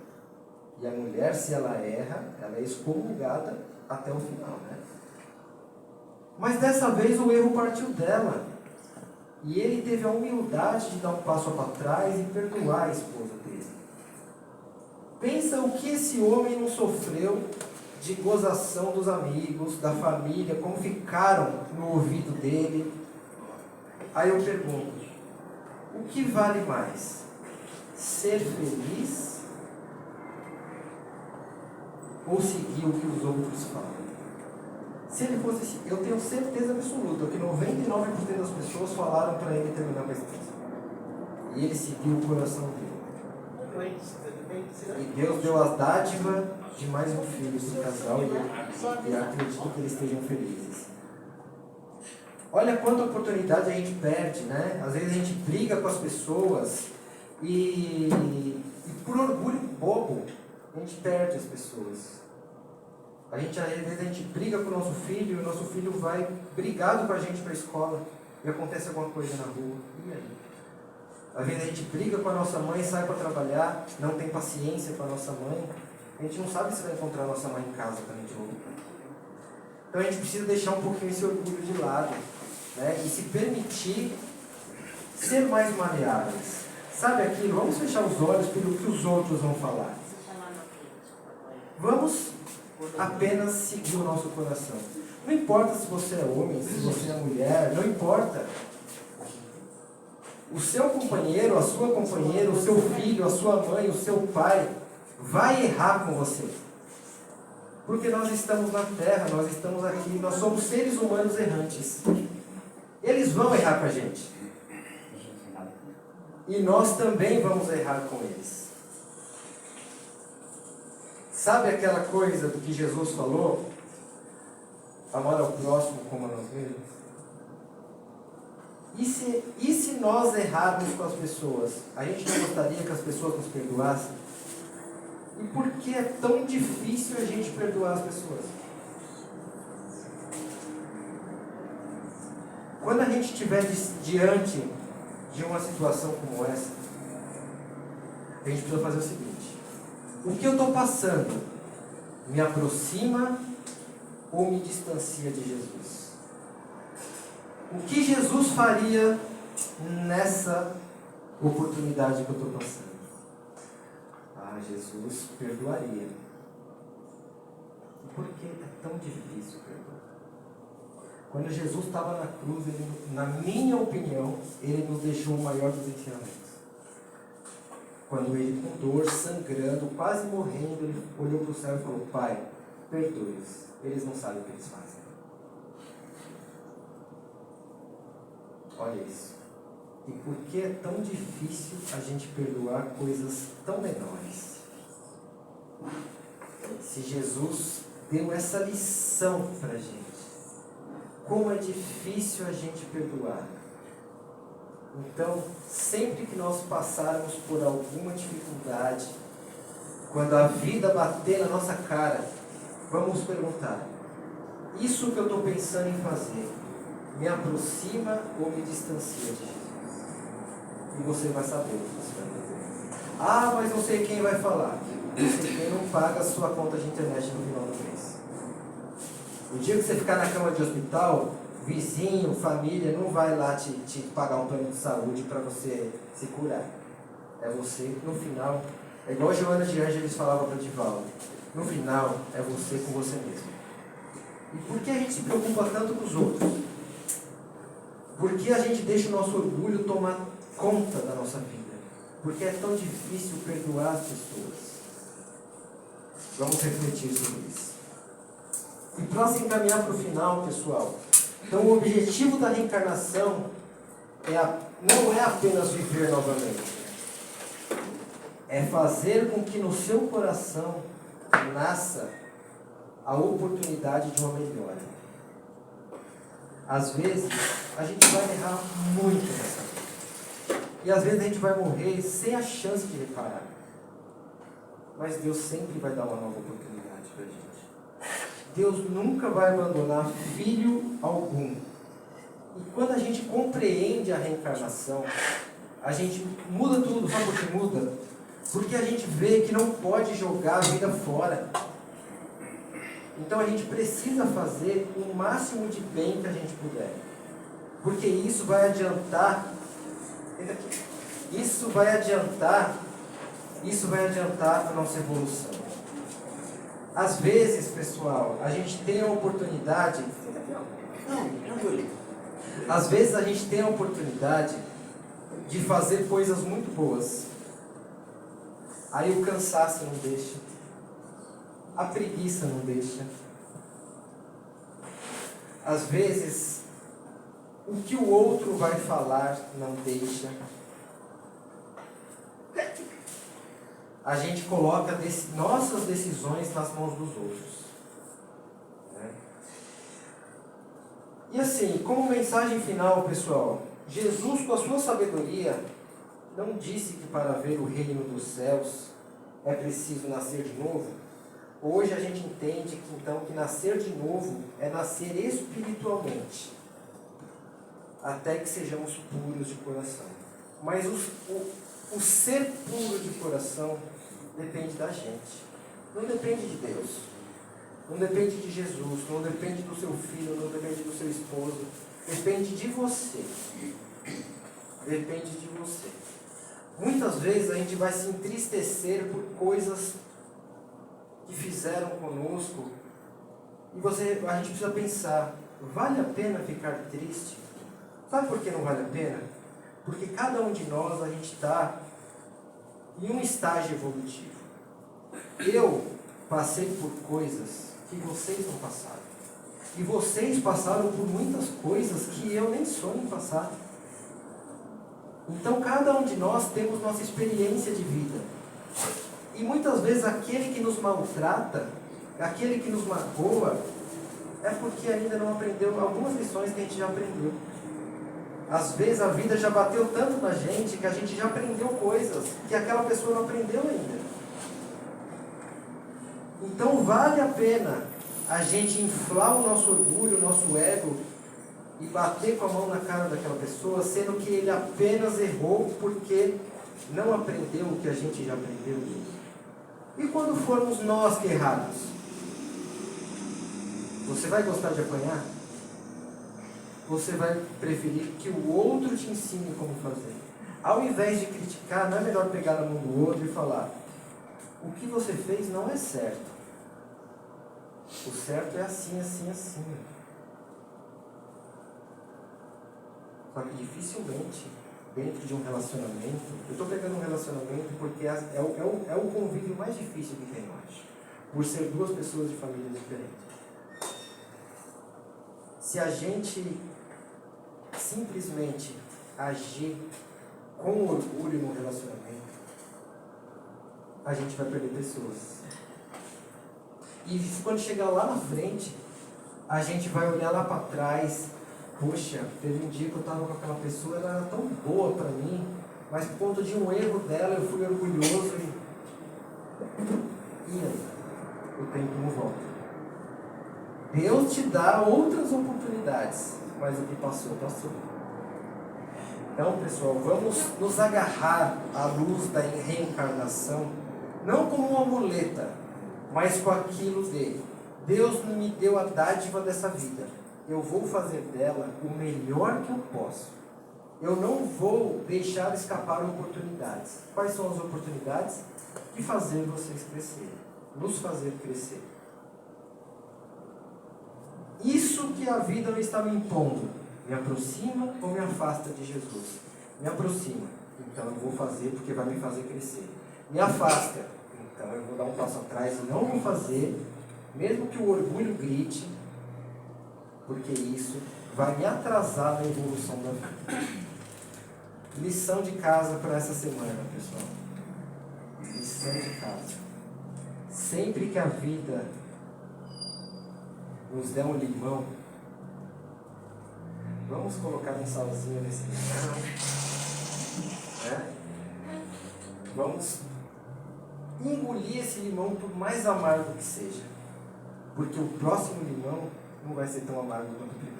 E a mulher, se ela erra, ela é excomungada até o final. Né? Mas dessa vez o erro partiu dela. E ele teve a humildade de dar um passo para trás e perdoar a esposa dele. Pensa o que esse homem não sofreu de gozação dos amigos, da família, como ficaram no ouvido dele. Aí eu pergunto, o que vale mais? Ser feliz ou seguir o que os outros falam? Se ele fosse, eu tenho certeza absoluta que 99% das pessoas falaram para ele terminar a pesquisa. E ele seguiu o coração dele. E Deus deu a dádiva de mais um filho para o casal e acredito que eles estejam felizes. Olha quanta oportunidade a gente perde, né? Às vezes a gente briga com as pessoas e por orgulho bobo a gente perde as pessoas. Às vezes a gente briga com o nosso filho e o nosso filho vai brigado com a gente para a escola e acontece alguma coisa na rua. E aí? Às vezes a gente briga com a nossa mãe, sai para trabalhar, não tem paciência com a nossa mãe. A gente não sabe se vai encontrar a nossa mãe em casa também de novo. Então a gente precisa deixar um pouquinho esse orgulho de lado, né? E se permitir ser mais maleáveis. Sabe aquilo? Vamos fechar os olhos pelo que os outros vão falar. Vamos apenas seguir o nosso coração. Não importa se você é homem, se você é mulher, não importa. O seu companheiro, a sua companheira, o seu filho, a sua mãe, o seu pai vai errar com você. Porque nós estamos na terra, nós estamos aqui, nós somos seres humanos errantes. Eles vão errar com a gente. E nós também vamos errar com eles. Sabe aquela coisa do que Jesus falou? Amar ao próximo como a nós mesmos? E se nós errarmos com as pessoas? A gente não gostaria que as pessoas nos perdoassem? E por que é tão difícil a gente perdoar as pessoas? Quando a gente estiver diante de uma situação como essa, a gente precisa fazer o seguinte: o que eu estou passando me aproxima ou me distancia de Jesus? O que Jesus faria nessa oportunidade que eu estou passando? Jesus perdoaria. E por que é tão difícil perdoar? Quando Jesus estava na cruz, na minha opinião, ele nos deixou o maior dos ensinamentos. Quando ele, com dor, sangrando, quase morrendo, ele olhou para o céu e falou: Pai, perdoe-os, eles não sabem o que eles fazem. Olha isso. E por que é tão difícil a gente perdoar coisas tão menores? Se Jesus deu essa lição para a gente, como é difícil a gente perdoar. Então, sempre que nós passarmos por alguma dificuldade, quando a vida bater na nossa cara, vamos perguntar: isso que eu estou pensando em fazer me aproxima ou me distancia de Jesus? E você vai saber o que você vai fazer. Ah, mas não sei quem vai falar. Não sei quem não paga a sua conta de internet no final do mês. O dia que você ficar na cama de hospital, vizinho, família, não vai lá te pagar um plano de saúde para você se curar. É você, no final, é igual a Joana de Ângeles falava para Divaldo: no final, é você com você mesmo. E por que a gente se preocupa tanto com os outros? Por que a gente deixa o nosso orgulho tomar conta da nossa vida? Porque é tão difícil perdoar as pessoas. Vamos refletir sobre isso. E para se encaminhar para o final, pessoal, então o objetivo da reencarnação não é apenas viver novamente. É fazer com que no seu coração nasça a oportunidade de uma melhora. Às vezes, a gente vai errar muito nessa vida. E às vezes a gente vai morrer sem a chance de reparar. Mas Deus sempre vai dar uma nova oportunidade para a gente. Deus nunca vai abandonar filho algum. E quando a gente compreende a reencarnação, a gente muda tudo. Sabe por que muda? Porque a gente vê que não pode jogar a vida fora. Então a gente precisa fazer o máximo de bem que a gente puder. Porque isso vai adiantar. Isso vai adiantar a nossa evolução. Às vezes, pessoal, a gente tem a oportunidade. Às vezes a gente tem a oportunidade de fazer coisas muito boas. Aí o cansaço não deixa. A preguiça não deixa. às vezes, o que o outro vai falar não deixa. A gente coloca nossas decisões nas mãos dos outros. Né? E assim, como mensagem final, pessoal, Jesus, com a sua sabedoria, não disse que para ver o reino dos céus é preciso nascer de novo. Hoje a gente entende que, então, que nascer de novo é nascer espiritualmente, até que sejamos puros de coração. Mas o ser puro de coração depende da gente. Não depende de Deus. Não depende de Jesus. Não depende do seu filho. Não depende do seu esposo. Depende de você. Depende de você. Muitas vezes a gente vai se entristecer por coisas que fizeram conosco. E a gente precisa pensar, vale a pena ficar triste? Sabe por que não vale a pena? Porque cada um de nós, a gente está em um estágio evolutivo. Eu passei por coisas que vocês não passaram. E vocês passaram por muitas coisas que eu nem sonho em passar. Então cada um de nós temos nossa experiência de vida. E muitas vezes aquele que nos maltrata, aquele que nos magoa, é porque ainda não aprendeu algumas lições que a gente já aprendeu. Às vezes a vida já bateu tanto na gente que a gente já aprendeu coisas que aquela pessoa não aprendeu ainda. Então vale a pena a gente inflar o nosso orgulho, o nosso ego e bater com a mão na cara daquela pessoa, sendo que ele apenas errou porque não aprendeu o que a gente já aprendeu. E quando formos nós que erramos? Você vai gostar de apanhar? Você vai preferir que o outro te ensine como fazer. Ao invés de criticar, não é melhor pegar na mão do outro e falar: o que você fez não é certo. O certo é assim, assim, assim. Só que dificilmente, dentro de um relacionamento, eu estou pegando um relacionamento porque é o convívio mais difícil que tem, eu acho. Por ser duas pessoas de famílias diferentes. Se a gente simplesmente agir com orgulho no relacionamento, a gente vai perder pessoas. E quando chegar lá na frente, a gente vai olhar lá para trás. Poxa, teve um dia que eu estava com aquela pessoa, ela era tão boa para mim, mas por conta de um erro dela eu fui orgulhoso e aí? O tempo não volta. Deus te dá outras oportunidades, mas o que passou, passou. Então, pessoal, vamos nos agarrar à luz da reencarnação, não como uma muleta, mas com aquilo de Deus me deu a dádiva dessa vida. Eu vou fazer dela o melhor que eu posso. Eu não vou deixar escapar oportunidades. Quais são as oportunidades? De fazer vocês crescerem, nos fazer crescer. Isso que a vida não está me impondo, me aproxima ou me afasta de Jesus? Me aproxima, então eu vou fazer porque vai me fazer crescer. Me afasta, então eu vou dar um passo atrás e não vou fazer, mesmo que o orgulho grite, porque isso vai me atrasar na evolução da vida. Lição de casa para essa semana, pessoal. Lição de casa. Sempre que a vida nos der um limão, vamos colocar um salzinho nesse limão, né? Vamos engolir esse limão por mais amargo que seja, porque o próximo limão não vai ser tão amargo quanto o primeiro.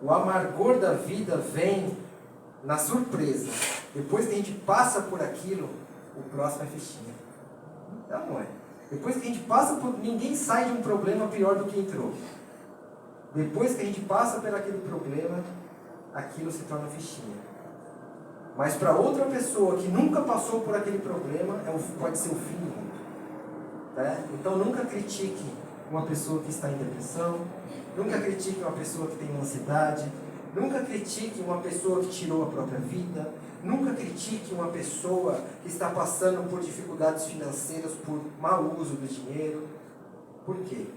O amargor da vida vem na surpresa. Depois que a gente passa por aquilo, o próximo é fichinha. Não é. Depois que a gente passa por... Ninguém sai de um problema pior do que entrou. Depois que a gente passa por aquele problema, aquilo se torna fichinha. Mas para outra pessoa que nunca passou por aquele problema, pode ser o fim do mundo. Tá? Então nunca critique uma pessoa que está em depressão, nunca critique uma pessoa que tem ansiedade, nunca critique uma pessoa que tirou a própria vida, nunca critique uma pessoa que está passando por dificuldades financeiras, por mau uso do dinheiro. Por quê?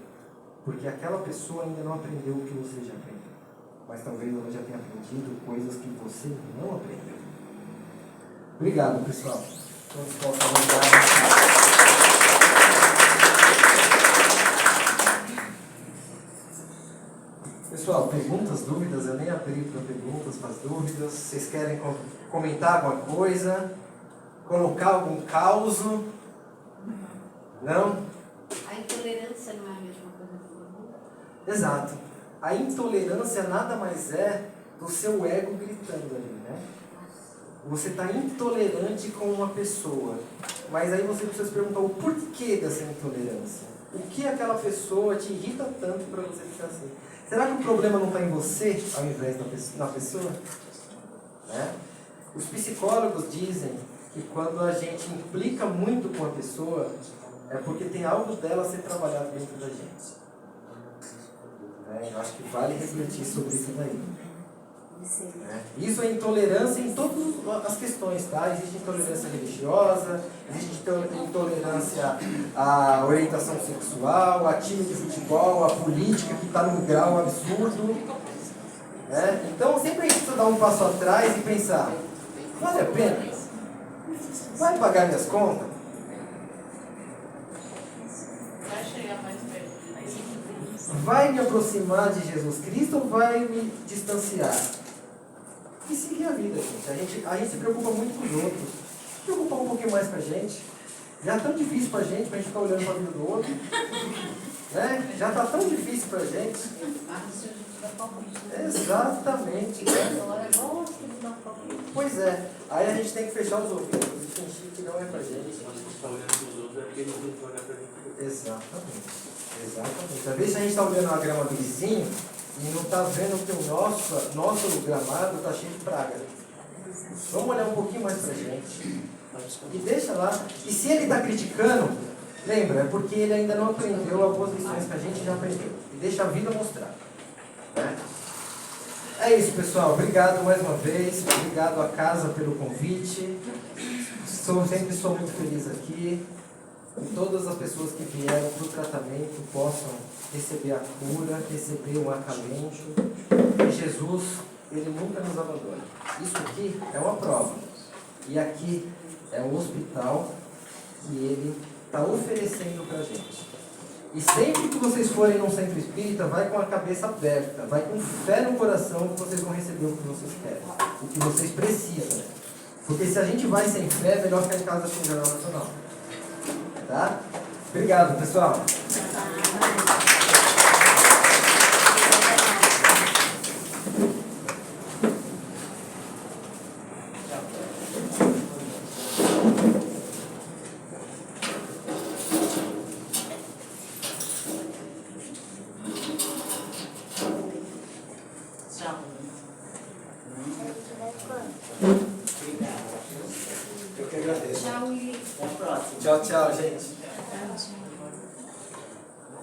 Porque aquela pessoa ainda não aprendeu o que você já aprendeu. Mas talvez ela já tenha aprendido coisas que você não aprendeu. Obrigado, pessoal. Todos possam Pessoal, perguntas, dúvidas? Eu nem abri para perguntas, para as dúvidas. Vocês querem comentar alguma coisa? Colocar algum caos? Não? A intolerância não é a mesma coisa que o orgulho? Exato. A intolerância nada mais é do seu ego gritando ali, né? Você está intolerante com uma pessoa, mas aí você precisa se perguntar o porquê dessa intolerância. O que aquela pessoa te irrita tanto para você ficar assim? Será que o problema não está em você, ao invés na pessoa? Né? Os psicólogos dizem que quando a gente implica muito com a pessoa, é porque tem algo dela a ser trabalhado dentro da gente. Eu acho que vale refletir sobre isso daí. Isso é intolerância em todas as questões, tá? Existe intolerância religiosa, existe intolerância à orientação sexual, a time de futebol, a política que está num grau absurdo. Né? Então sempre a gente precisa dar um passo atrás e pensar, vale a pena? Vai pagar minhas contas? Vai chegar mais perto. Vai me aproximar de Jesus Cristo ou vai me distanciar? E seguir a vida, gente. A gente se preocupa muito com os outros. Se preocupar um pouquinho mais com a gente. Já é tão difícil pra gente ficar olhando para a vida do outro. Né? Já está tão difícil pra gente. Exatamente. Pois é. Aí a gente tem que fechar os ouvidos e fingir que não é pra gente. Exatamente. Exatamente. Às vezes a gente está olhando a grama do vizinho e não está vendo que o nosso gramado está cheio de praga. Vamos olhar um pouquinho mais para a gente. E deixa lá. E se ele está criticando, lembra, é porque ele ainda não aprendeu algumas lições que a gente já aprendeu. E deixa a vida mostrar. Né? É isso, pessoal. Obrigado mais uma vez. Obrigado à casa pelo convite. Sempre sou muito feliz aqui. E todas as pessoas que vieram para o tratamento possam receber a cura, receber o acalento. E Jesus, Ele nunca nos abandona. Isso aqui é uma prova. E aqui é um hospital que Ele está oferecendo para a gente. E sempre que vocês forem num centro espírita, vai com a cabeça aberta, vai com fé no coração que vocês vão receber o que vocês querem, o que vocês precisam. Porque se a gente vai sem fé, é melhor ficar em casa com o Jornal Nacional. Tá? Obrigado, pessoal. Eu que agradeço. Tchau, Até a próxima. Tchau, tchau, gente.